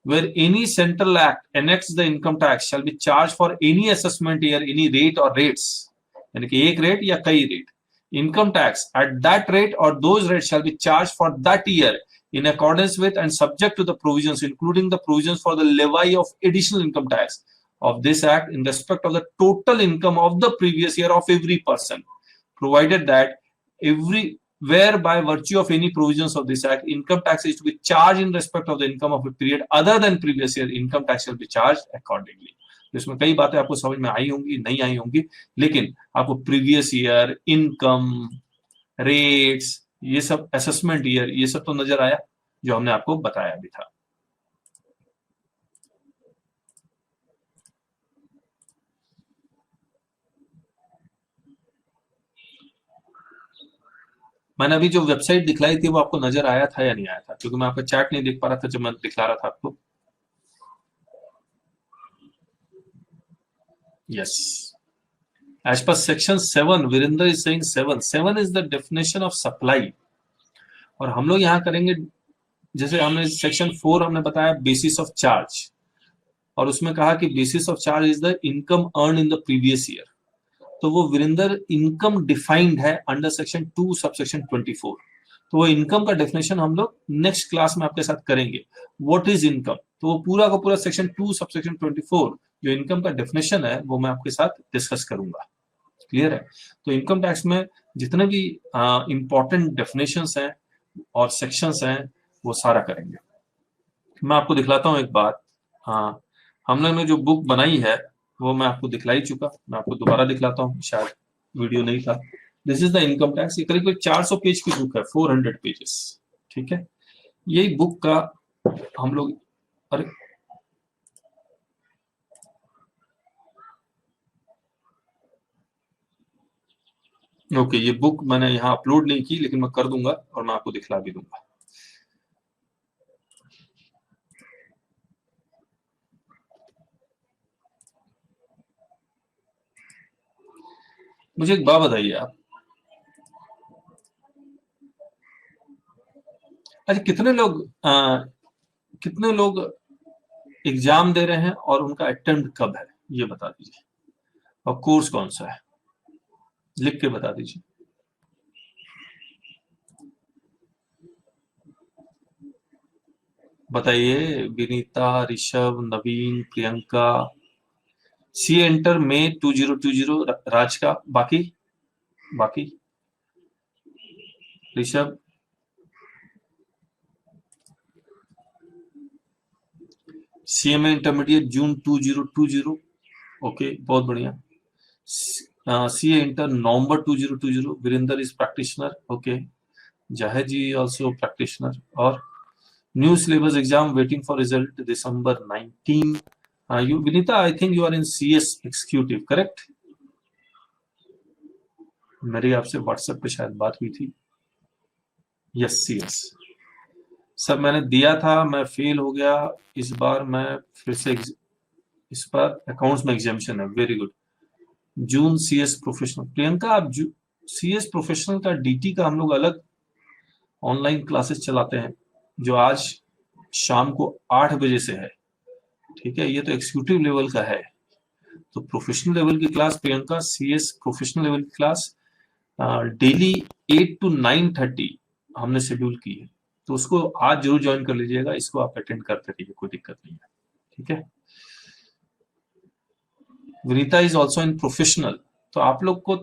S1: Where any central act enacts the income tax shall be charged for any assessment year, any rate or rates, यानी कि एक रेट या कई rate, income tax at that rate or those rates shall be charged for that year in accordance with and subject to the provisions, including the provisions for the levy of additional income tax of this act in respect of the total income of the previous year of every person, provided that every where by virtue of any provisions of this act income tax is to be charged in respect of the income of a period other than previous year, income tax shall be charged accordingly. इसमें कई बातें आपको समझ में आई होंगी, नहीं आई होंगी, लेकिन आपको प्रीवियस ईयर, इनकम, रेट्स, ये सब असेसमेंट ईयर, ये सब तो नजर आया जो हमने आपको बताया भी था। मैंने अभी जो वेबसाइट दिखलाई थी वो आपको नजर आया था या नहीं आया था, क्योंकि मैं आपका चैट नहीं देख पा रहा था जब मैं दिखला रहा था आपको। Yes, as per section 7, Virender is saying 7 is the definition of supply, और हम लोग यहाँ करेंगे जैसे हमने सेक्शन 4 हमने बताया बेसिस ऑफ चार्ज, और उसमें कहा कि basis of charge is the income earn in the previous year, तो वो वीरेंद्र इनकम डिफाइंड है अंडर सेक्शन 2 सबसेक्शन 24। तो वो इनकम का डेफिनेशन हम लोग नेक्स्ट क्लास में आपके साथ करेंगे, व्हाट इज इनकम, तो वो पूरा का पूरा सेक्शन 2 सबसेक्शन 24 जो इनकम का डेफिनेशन है वो मैं आपके साथ डिस्कस करूंगा। क्लियर है? तो इनकम टैक्स में जितने भी इंपॉर्टेंट डेफिनेशंस हैं और सेक्शंस हैं वो सारा करेंगे। मैं आपको दिखलाता हूँ एक बात। हाँ, हम लोग ने जो बुक बनाई है वो मैं आपको दिखला ही चुका, मैं आपको दोबारा दिखलाता हूँ, शायद वीडियो नहीं था। This is the income tax, ये करीब 400 पेज की बुक है, 400 पेजेस। ठीक है, यही बुक का हम लोग, अरे ओके, ये बुक मैंने यहाँ अपलोड नहीं की लेकिन मैं कर दूंगा और मैं आपको दिखला भी दूंगा। मुझे एक बात बताइए आप, अच्छा कितने लोग एग्जाम दे रहे हैं और उनका अटेम्प्ट कब है ये बता दीजिए, और कोर्स कौन सा है लिख के बता दीजिए। बताइए, विनीता, ऋषभ, नवीन, प्रियंका। सी एंटर में 2020 राज का, बाकी बाकी Rishabh, CMA intermediate June 2020, okay बहुत बढ़िया। CA inter November 2020, Virendra is practitioner, okay. Zahid ji also practitioner, और new syllabus exam waiting for result December 19। you Vinita, I think you are in CS executive, correct? मेरी आपसे व्हाट्सएप पे शायद बात हुई थी। यस CS सर, मैंने दिया था, मैं फेल हो गया, इस बार मैं फिर से इस बार अकाउंट्स में एग्जामिशन है, वेरी गुड। जून CS प्रोफेशनल, प्रियंका आप CS प्रोफेशनल का DT का हम लोग अलग ऑनलाइन क्लासेस चलाते हैं जो आज शाम को 8 बजे से है। ठीक है, ये तो एग्जीक्यूटिव लेवल का है, तो प्रोफेशनल लेवल की class Priyanka CS professional level की क्लास डेली 8 to 9:30 हमने शेड्यूल की है, तो उसको आज जरूर ज्वाइन कर लीजिएगा, इसको आप अटेंड करते रहिए, कोई दिक्कत नहीं है। ठीक है, Vinita is also in professional, तो आप लोग को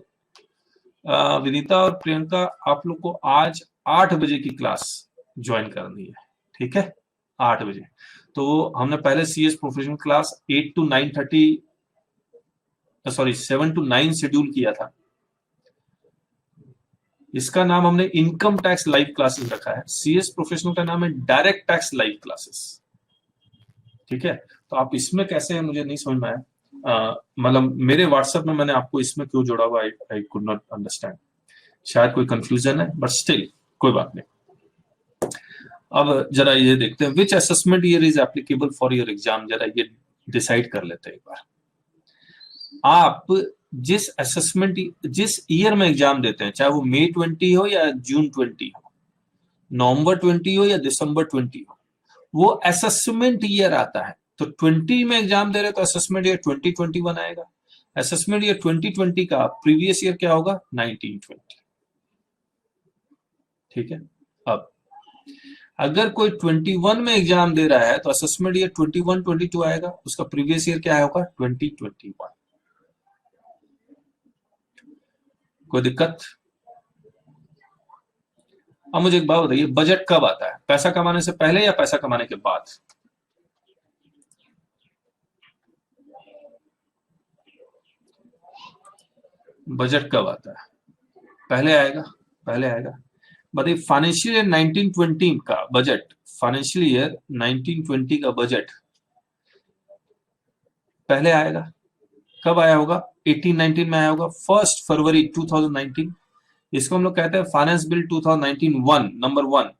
S1: विनीता और प्रियंका आप लोग को आज 8 बजे की क्लास ज्वाइन करनी है, ठीक है, 8 बजे। तो हमने पहले CS professional class 8 to 9:30, sorry 7 to 9 schedule किया था। इसका नाम हमने इनकम टैक्स लाइव क्लासेस रखा है। CS प्रोफेशनल का नाम है डायरेक्ट टैक्स लाइव क्लासेस, ठीक है। तो आप इसमें कैसे हैं मुझे नहीं समझ में आया, मतलब मेरे व्हाट्सएप में मैंने आपको इसमें क्यों जोड़ा हुआ, आई कुड नॉट अंडरस्टैंड। शायद कोई कंफ्यूजन है, बट स्टिल कोई बात नहीं। अब जरा ये देखते हैं, विच assessment year is applicable for your exam, जरा ये डिसाइड कर लेते हैं एक बार। आप जिस असेसमेंट, जिस ईयर में एग्जाम देते हैं, चाहे वो May 20 हो या June 20 हो, November 20 हो या December 20 हो, वो असेसमेंट ईयर आता है। तो 20 में एग्जाम दे रहे तो असेसमेंट ईयर 2021 आएगा। असेसमेंट ईयर 2020 का प्रीवियस ईयर क्या होगा, 1920, ठीक है। अब अगर कोई 21 में एग्जाम दे रहा है तो असेसमेंट ईयर 21-22 आएगा, उसका प्रीवियस ईयर क्या होगा, 2021। कोई दिक्कत? अब मुझे एक बात बताइए, बजट कब आता है, पैसा कमाने से पहले या पैसा कमाने के बाद? बजट कब आता है, पहले आएगा, पहले आएगा। बताइए, फाइनेंशियल ईयर 1920 का बजट, फाइनेंशियल ईयर 1920 का बजट पहले आएगा। कब आया होगा, 1819 में आया होगा, 1 फरवरी 2019। इसको हम लोग कहते हैं फाइनेंस बिल 2019 नंबर 1।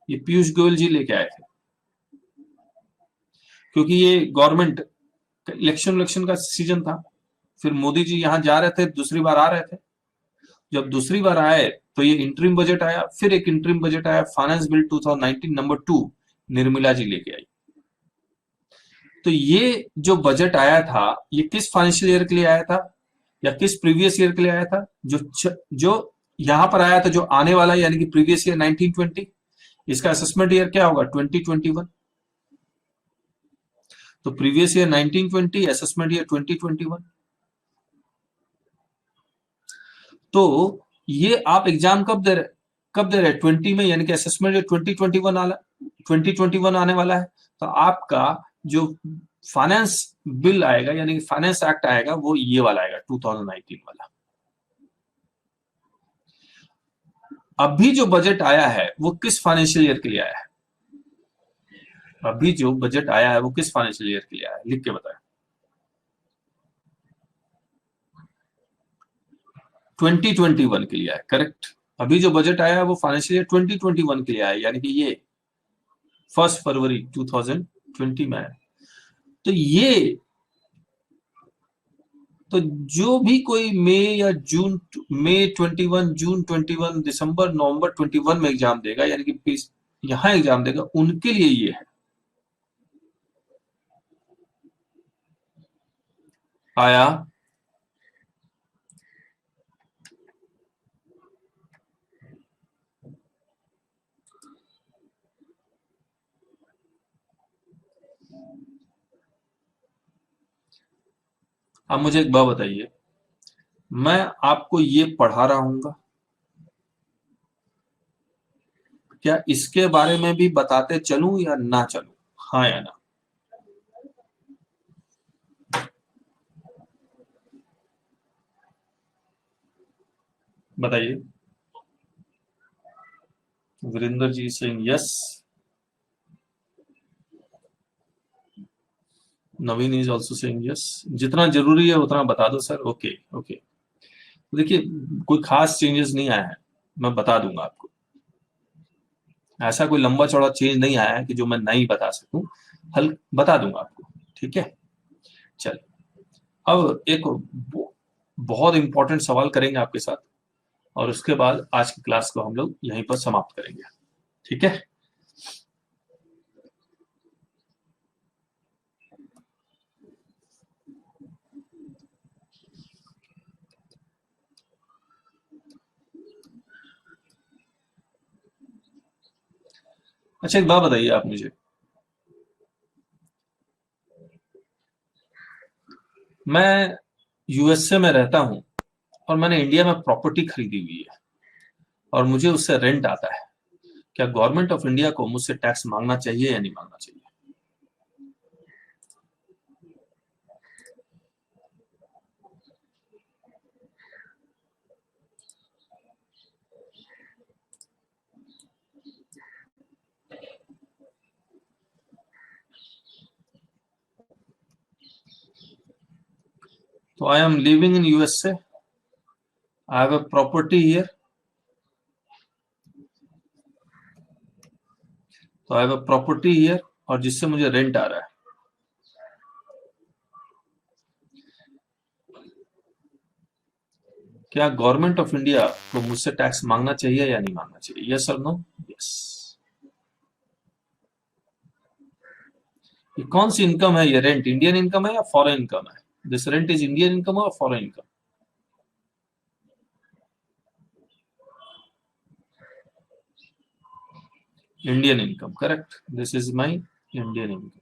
S1: ये पीयूष गोयल जी लेके आए थे, क्योंकि ये गवर्नमेंट इलेक्शन का सीजन था। फिर मोदी जी यहां जा रहे थे, दूसरी बार आ रहे थे। जब दूसरी बार आए तो ये इंटरिम बजट आया, फिर एक इंटरिम बजट आया, finance bill 2019 number 2 Nirmala ji लेके आई। तो ये जो बजट आया था, ये किस फाइनेंशियल ईयर के लिए आया था या किस प्रीवियस ईयर के लिए आया था? जो यहां पर आया था, जो आने वाला यानी कि प्रीवियस ईयर 1920, इसका असेसमेंट ईयर क्या होगा, 2021। तो प्रीवियस ईयर 1920, असेसमेंट ईयर 2021। तो ये आप एग्जाम कब दे रहे 20 में, यानी कि असेसमेंट ईयर 2021 आने वाला है। तो आपका जो फाइनेंस बिल आएगा यानी कि फाइनेंस एक्ट आएगा, वो ये वाला आएगा, 2019 वाला। अभी जो बजट आया है वो किस फाइनेंशियल ईयर के लिए आया है? अभी जो बजट आया है वो किस फाइनेंशियल ईयर के लिए आया है, लिख के बताएं। 2021 के लिए आया, करेक्ट। अभी जो बजट आया है वो फाइनेंशियल ईयर 2021 के लिए आया, यानी कि ये 1 फरवरी 2020 में आया। तो ये, तो जो भी कोई मई 21, जून 21, दिसंबर नवंबर 21 में एग्जाम देगा, यानी कि यहां एग्जाम देगा, उनके लिए ये है। आया? अब मुझे एक बात बताइए, मैं आपको ये पढ़ा रहा हूंगा, क्या इसके बारे में भी बताते चलूं या ना चलूं, हाँ या ना? बताइए। Virendra ji Singh yes, Naveen is also saying yes. जितना जरूरी है उतना बता दो सर। Okay okay. देखिए, कोई खास चेंजेस नहीं आया है, मैं बता दूंगा आपको। ऐसा कोई लंबा चौड़ा चेंज नहीं आया है कि जो मैं नहीं बता सकूं, हल बता दूंगा आपको, ठीक है। चलिए, अब एक बहुत इंपॉर्टेंट सवाल करेंगे आपके साथ, और उसके बाद आज की क्लास को हम लोग यहीं पर समाप्त करेंगे, ठीक है। अच्छा, एक बात बताइए आप मुझे, मैं यूएसए में रहता हूं और मैंने इंडिया में प्रॉपर्टी खरीदी हुई है और मुझे उससे रेंट आता है, क्या गवर्नमेंट ऑफ इंडिया को मुझसे टैक्स मांगना चाहिए या नहीं मांगना चाहिए? तो I am living in USA, I have a property here, तो I have a property here, और जिससे मुझे रेंट आ रहा है। क्या गवर्नमेंट ऑफ इंडिया को मुझसे टैक्स मांगना चाहिए या नहीं मांगना चाहिए? यस और नो? यस। ये कौन सी इनकम है? ये रेंट इंडियन इनकम है या फॉरेन इनकम है? This rent is Indian income और foreign income? Indian income, correct. This is my Indian income.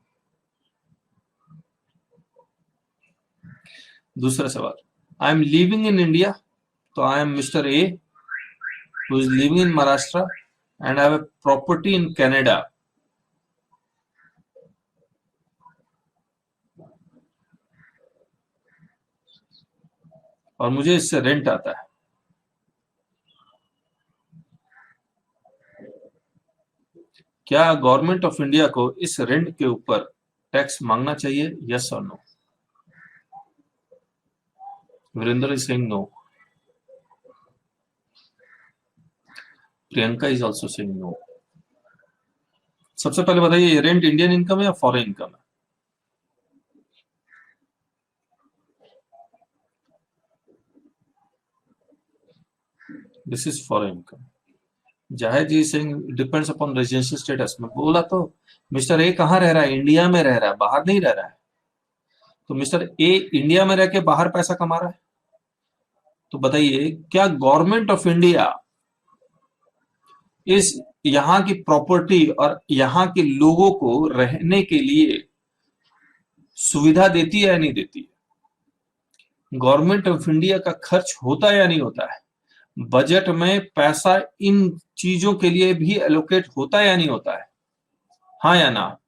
S1: दूसरा सवाल, I am living in India, तो I am mister A who is living in Maharashtra and I have a property in Canada. और मुझे इससे rent आता है। क्या government of India को इस रेंट के ऊपर टैक्स मांगना चाहिए? यस और no? Virendra is saying no, Priyanka is also saying no. सबसे पहले बताइए, ये रेंट इंडियन इनकम है या फॉरेन इनकम है? This is foreign income. Zahir ji Singh, depends upon residential status. में बोला तो मिस्टर ए कहाँ रह रहा है? इंडिया में रह रहा है, बाहर नहीं रह रहा है। तो मिस्टर ए इंडिया में रह के बाहर पैसा कमा रहा है। तो बताइए, क्या गवर्नमेंट ऑफ इंडिया इस यहाँ की प्रॉपर्टी और यहाँ के लोगों को रहने के लिए सुविधा देती है या नहीं देती है? गवर्नमेंट ऑफ इंडिया का खर्च होता है या नहीं होता है? बजट में पैसा इन चीजों के लिए भी एलोकेट होता है या नहीं होता है? हाँ या ना?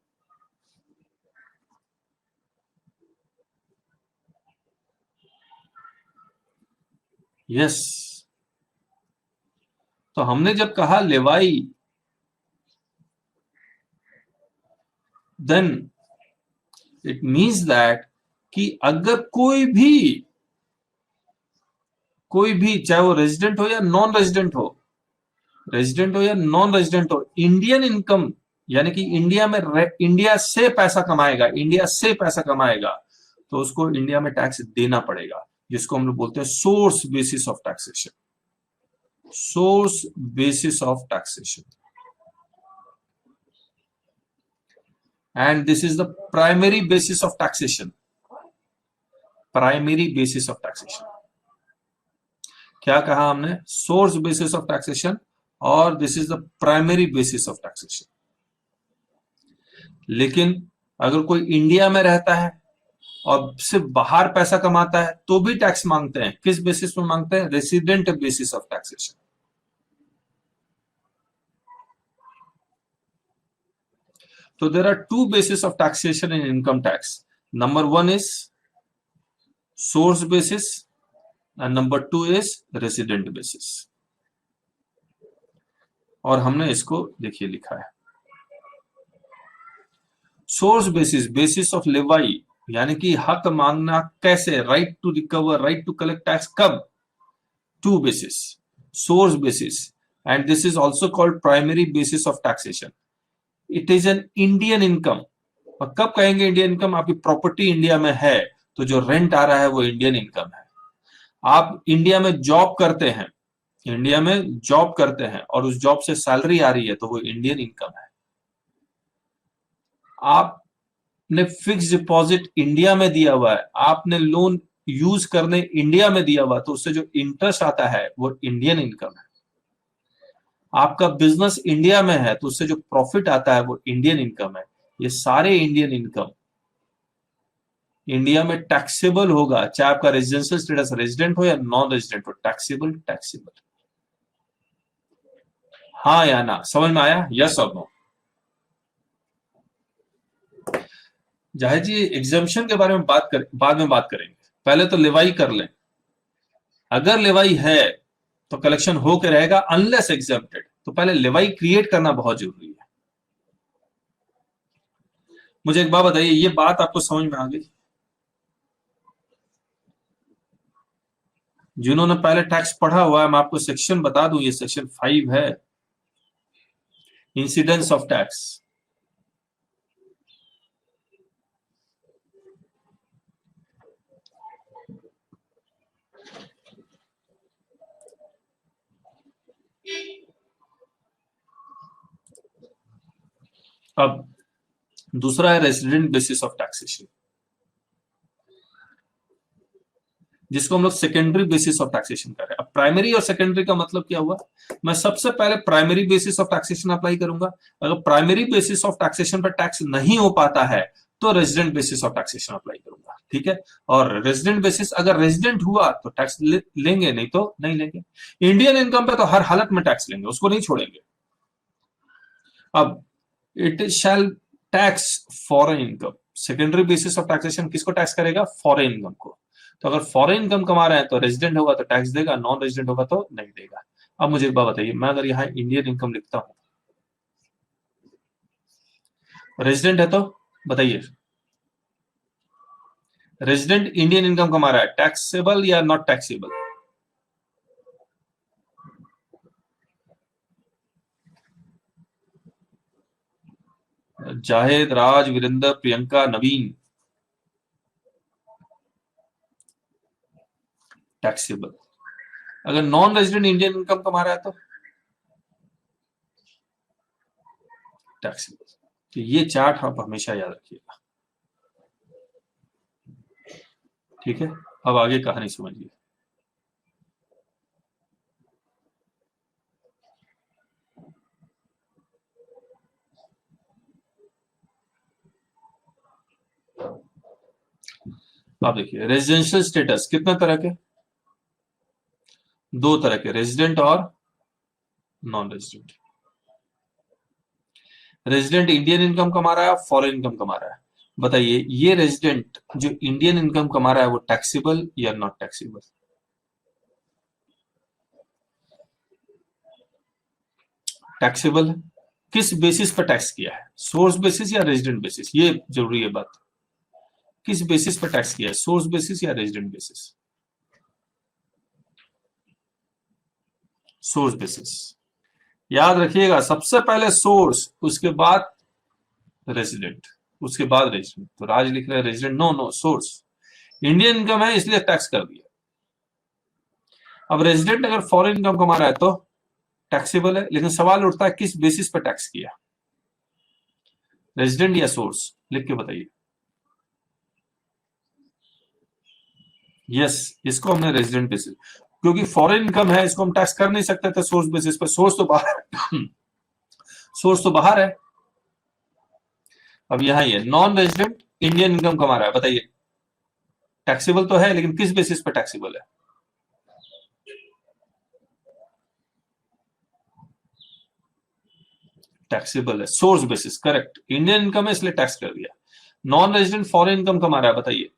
S1: यस। तो हमने जब कहा लेवाई, देन इट मीन्स दैट कि अगर कोई भी चाहे वो रेजिडेंट हो या नॉन रेजिडेंट हो, इंडियन इनकम यानी कि इंडिया से पैसा कमाएगा, तो उसको इंडिया में टैक्स देना पड़ेगा, जिसको हम लोग बोलते हैं source basis of taxation. Source basis of taxation, and this is the primary basis of taxation। Primary basis of taxation. क्या कहा हमने? सोर्स बेसिस ऑफ टैक्सेशन, और this is the primary basis of taxation. लेकिन अगर कोई India में रहता है और सिर्फ बाहर पैसा कमाता है तो भी टैक्स मांगते हैं। किस बेसिस पे मांगते हैं? Resident basis of taxation. So there are two bases of taxation in income tax. Number one is source basis and number two is resident basis। और हमने इसको देखिए लिखा है, सोर्स बेसिस ऑफ लेवाई यानी कि हक मांगना कैसे, right to recover, right to collect tax. कब? Two basis, source basis and this is also called primary basis of taxation. It is an Indian income. और कब कहेंगे इंडियन इनकम? आपकी प्रॉपर्टी इंडिया में है तो जो रेंट आ रहा है वो इंडियन इनकम है। आप इंडिया में जॉब करते हैं, और उस जॉब से सैलरी आ रही है तो वो इंडियन इनकम है। आपने फिक्स डिपॉजिट इंडिया में दिया हुआ है, आपने लोन यूज करने इंडिया में दिया हुआ, तो उससे जो इंटरेस्ट आता है वो इंडियन इनकम है। आपका बिजनेस इंडिया में है तो उससे जो प्रॉफिट आता है वो इंडियन इनकम है। ये सारे इंडियन इनकम इंडिया में टैक्सेबल होगा, चाहे आपका रेजिडेंशियल स्टेटस रेजिडेंट हो या नॉन रेजिडेंट हो। टैक्सेबल। हाँ या ना, समझ में आया? यस और नो? जाहिर जी एग्जाम्शन के बारे में बाद में बात करेंगे, पहले तो लेवाई कर लें। अगर लेवाई है तो कलेक्शन हो के रहेगा अनलेस एग्जाम्प्टेड, तो पहले लेवाई क्रिएट करना बहुत जरूरी है। मुझे एक बात बताइए, ये बात आपको समझ में आ गई? जिन्होंने पहले टैक्स पढ़ा हुआ है, मैं आपको सेक्शन बता दूं, ये सेक्शन 5 है, इंसिडेंस ऑफ टैक्स। अब दूसरा है रेसिडेंट बेसिस ऑफ टैक्सेशन, जिसको हम लोग सेकेंडरी बेसिस ऑफ टैक्सेशन कर रहे हैं। अब प्राइमरी और सेकेंडरी का मतलब क्या हुआ? मैं सबसे पहले primary basis of taxation apply करूंगा। अगर प्राइमरी बेसिस ऑफ टैक्सेशन पर टैक्स नहीं हो पाता है तो resident basis of taxation apply करूंगा, ठीक है? और रेजिडेंट बेसिस अगर रेजिडेंट हुआ तो टैक्स लेंगे, नहीं तो नहीं लेंगे। इंडियन इनकम पे तो हर हालत में टैक्स लेंगे, उसको नहीं छोड़ेंगे। अब it shall tax foreign income. Secondary basis of taxation किसको टैक्स करेगा? फॉरेन इनकम को। तो अगर फॉरेन इनकम कमा रहे हैं तो रेजिडेंट होगा तो टैक्स देगा, नॉन रेजिडेंट होगा तो नहीं देगा। अब मुझे एक बात बताइए, मैं अगर यहाँ इंडियन इनकम लिखता हूं, रेजिडेंट है तो बताइए, रेजिडेंट इंडियन इनकम कमा रहा है, टैक्सेबल या not taxable? Zahid, Raj, Virendra, Priyanka, Naveen, taxable. अगर नॉन रेजिडेंट इंडियन इनकम कमा रहा है तो टैक्सेबल। तो ये चार्ट आप हमेशा याद रखिएगा, ठीक है? अब आगे कहानी समझिए। आप देखिए रेजिडेंशियल स्टेटस कितने तरह के? दो तरह के, रेजिडेंट और non resident. Resident Indian income कमा रहा है, फॉरेन इनकम कमा रहा है। बताइए ये रेजिडेंट जो इंडियन इनकम कमा रहा है वो टैक्सेबल या नॉट टैक्सेबल? टैक्सेबल है। किस बेसिस पर टैक्स किया है? सोर्स बेसिस या रेजिडेंट बेसिस? ये जरूरी है बात। किस बेसिस पर टैक्स किया है, सोर्स बेसिस या रेजिडेंट बेसिस? Source basis. याद रखिएगा, सबसे पहले सोर्स, उसके बाद रेजिडेंट, उसके बाद रेजिडेंट। तो राज लिख रहे हैं resident, no no, source. Indian income है इसलिए टैक्स कर दिया। अब रेजिडेंट अगर फॉरेन इनकम कमा रहा है तो टैक्सेबल है, लेकिन सवाल उठता है किस बेसिस पर टैक्स किया, रेजिडेंट या सोर्स? लिख के बताइए। यस, इसको हमने रेजिडेंट बेसिस, क्योंकि फॉरेन इनकम है इसको हम टैक्स कर नहीं सकते थे सोर्स बेसिस पर, सोर्स तो बाहर सोर्स तो बाहर है। अब यहां ये नॉन रेजिडेंट इंडियन इनकम कमा रहा है, बताइए टैक्सेबल तो है लेकिन किस बेसिस पर टैक्सेबल है? टैक्सेबल है, source basis, correct. Indian income है इसलिए टैक्स कर दिया। नॉन रेजिडेंट फॉरेन इनकम कमा रहा है, बताइए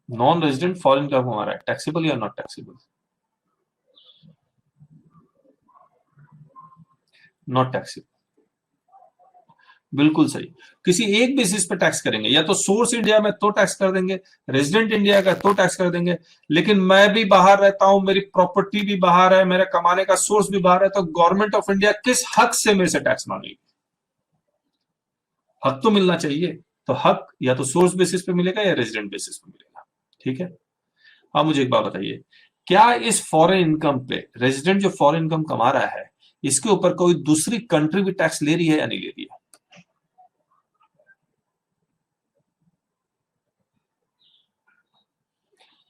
S1: नॉन रेजिडेंट फॉरेन इनकम कमा रहा है, टैक्सेबल या नॉट टैक्सेबल? नॉट टैक्सेबल, बिल्कुल सही। किसी एक बेसिस पे टैक्स करेंगे, या तो सोर्स इंडिया में तो टैक्स कर देंगे, रेजिडेंट इंडिया का तो टैक्स कर देंगे। लेकिन मैं भी बाहर रहता हूं, मेरी प्रॉपर्टी भी बाहर है, मेरा कमाने का सोर्स भी बाहर है, तो गवर्नमेंट ऑफ इंडिया किस हक से मेरे से टैक्स मांगेगी? हक तो मिलना चाहिए। तो हक या तो सोर्स बेसिस पे मिलेगा या रेजिडेंट बेसिस पे मिलेगा, ठीक है? अब मुझे एक बात बताइए, क्या इस फॉरेन इनकम पे, रेजिडेंट जो फॉरेन इनकम कमा रहा है, इसके ऊपर कोई दूसरी कंट्री भी टैक्स ले रही है या नहीं ले रही है?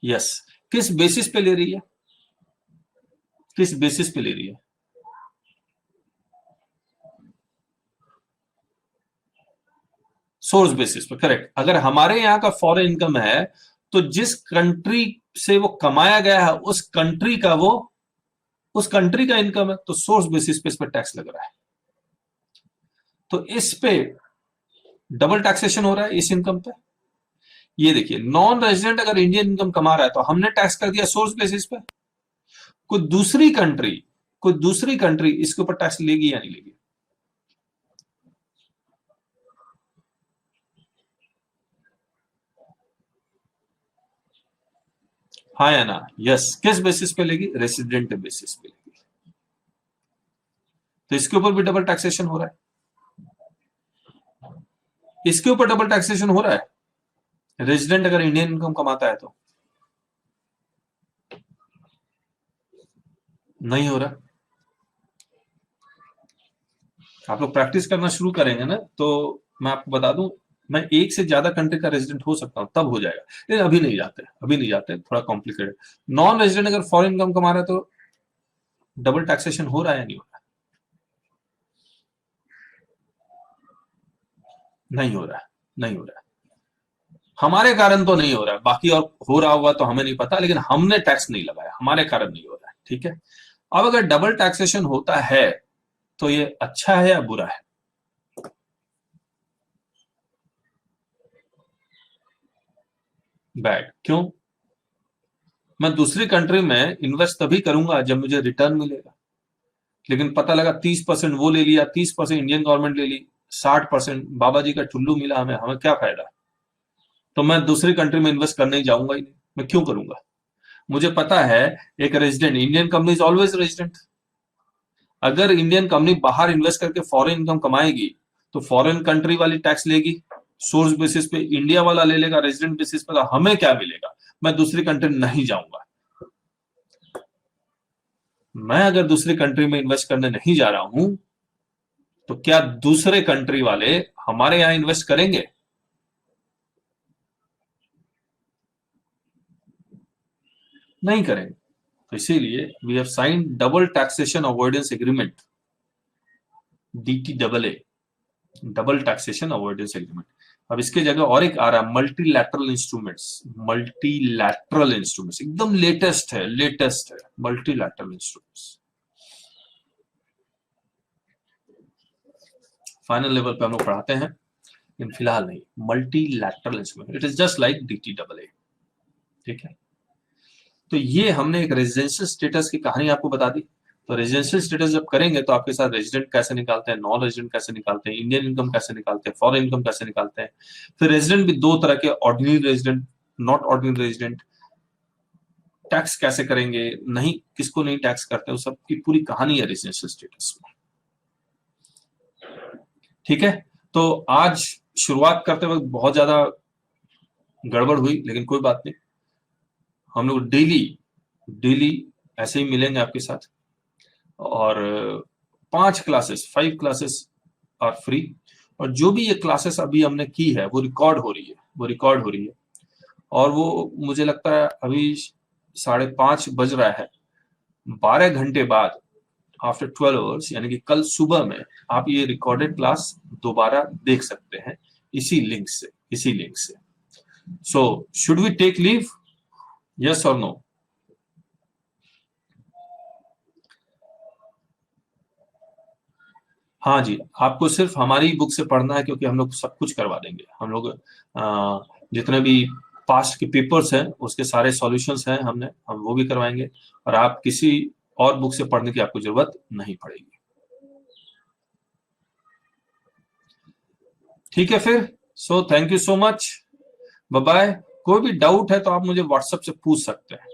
S1: यस। किस बेसिस पे ले रही है? किस बेसिस पे ले रही है? सोर्स बेसिस पे, करेक्ट। अगर हमारे यहाँ का फॉरेन इनकम है तो जिस कंट्री से वो कमाया गया है उस कंट्री का वो उस कंट्री का इनकम है, तो सोर्स बेसिस पे इस पर टैक्स लग रहा है। तो इस पे डबल टैक्सेशन हो रहा है इस इनकम पे। ये देखिए, नॉन रेजिडेंट अगर इंडियन इनकम कमा रहा है तो हमने टैक्स कर दिया सोर्स बेसिस पे। कोई दूसरी कंट्री इसके ऊपर टैक्स लेगी या नहीं लेगी? हाँ या ना? यस। किस बेसिस पे लेगी? रेसिडेंट बेसिस पे लेगी। तो इसके ऊपर भी डबल टैक्सेशन हो रहा है। इसके ऊपर डबल टैक्सेशन हो रहा है रेजिडेंट अगर इंडियन इनकम कमाता है तो। नहीं हो रहा। आप लोग प्रैक्टिस करना शुरू करेंगे ना, तो मैं आपको बता दूं, मैं एक से ज्यादा कंट्री का रेजिडेंट हो सकता हूं, तब हो जाएगा। लेकिन अभी नहीं जाते, थोड़ा कॉम्प्लिकेटेड। नॉन रेजिडेंट अगर फॉरेन इनकम कमा रहा है तो डबल टैक्सेशन हो रहा है या नहीं हो रहा? नहीं हो रहा है। नहीं हो रहा है। हमारे कारण तो नहीं हो रहा है, बाकी और हो रहा होगा तो हमें नहीं पता, लेकिन हमने टैक्स नहीं लगाया, हमारे कारण नहीं हो रहा है। ठीक है। अब अगर डबल टैक्सेशन होता है तो ये अच्छा है या बुरा है? बैड। क्यों? मैं दूसरी कंट्री में इन्वेस्ट तभी करूंगा जब मुझे रिटर्न मिलेगा। लेकिन पता लगा 30% वो ले लिया, 30% इंडियन गवर्नमेंट ले ली, 60% बाबा जी का टुल्लू मिला, हमें हमें क्या फायदा? तो मैं दूसरी कंट्री में इन्वेस्ट करने ही जाऊंगा ही नहीं। मैं क्यों करूंगा? मुझे पता है एक resident, Indian company is always resident. अगर इंडियन कंपनी बाहर इन्वेस्ट करके फॉरेन इनकम कमाएगी तो फॉरेन कंट्री वाली टैक्स लेगी, सोर्स बेसिस पे इंडिया वाला ले लेगा रेजिडेंट बेसिस पे। तो हमें क्या मिलेगा? मैं दूसरी कंट्री नहीं जाऊंगा। मैं अगर दूसरी कंट्री में इन्वेस्ट करने नहीं जा रहा हूं तो क्या दूसरे कंट्री वाले हमारे यहां इन्वेस्ट करेंगे? नहीं करेंगे। तो इसीलिए we have sign double taxation avoidance agreement, DTAA, double taxation avoidance agreement. अब इसके जगह और एक आ रहा है, मल्टीलैटरल इंस्ट्रूमेंट्स। मल्टीलैटरल इंस्ट्रूमेंट्स एकदम लेटेस्ट है, मल्टीलैटरल इंस्ट्रूमेंट्स। फाइनल लेवल पे हम लोग पढ़ाते हैं, लेकिन फिलहाल नहीं। Multilateral instrument, it is just like DTAA। ठीक है। तो ये हमने एक रेजिडेंशियल स्टेटस की कहानी आपको बता दी। तो रेजिडेंशियल स्टेटस जब करेंगे तो आपके साथ रेजिडेंट कैसे निकालते हैं, नॉन रेजिडेंट कैसे निकालते हैं, इंडियन इनकम कैसे निकालते हैं, फॉरेन इनकम कैसे निकालते हैं। फिर रेजिडेंट भी दो तरह के, ordinary resident, not ordinary resident. Tax कैसे करेंगे, नहीं किसको नहीं टैक्स करते, उस सब की पूरी कहानी है रेजिडेंशियल स्टेटस में। ठीक है। तो आज शुरुआत करते वक्त बहुत ज्यादा गड़बड़ हुई, लेकिन कोई बात नहीं। हम लोग डेली डेली ऐसे ही मिलेंगे आपके साथ। और 5 क्लासेस आर फ्री। और जो भी ये क्लासेस अभी हमने की है वो रिकॉर्ड हो रही है, और वो मुझे लगता है अभी 5:30 बज रहा है। 12 घंटे बाद, आफ्टर 12 आवर्स, यानी कि कल सुबह में आप ये रिकॉर्डेड क्लास दोबारा देख सकते हैं इसी लिंक से। So should we take leave? Yes और नो? हाँ जी, आपको सिर्फ हमारी बुक से पढ़ना है, क्योंकि हम लोग सब कुछ करवा देंगे। हम लोग जितने भी पास्ट के पेपर्स हैं उसके सारे सॉल्यूशंस हैं, हम वो भी करवाएंगे। और आप किसी और बुक से पढ़ने की आपको जरूरत नहीं पड़ेगी। ठीक है फिर। So thank you so much. Bye bye. कोई भी डाउट है तो आप मुझे व्हाट्सएप से पूछ सकते हैं।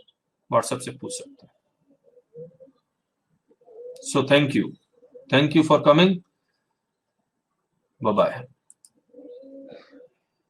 S1: So thank you for coming. Bye bye.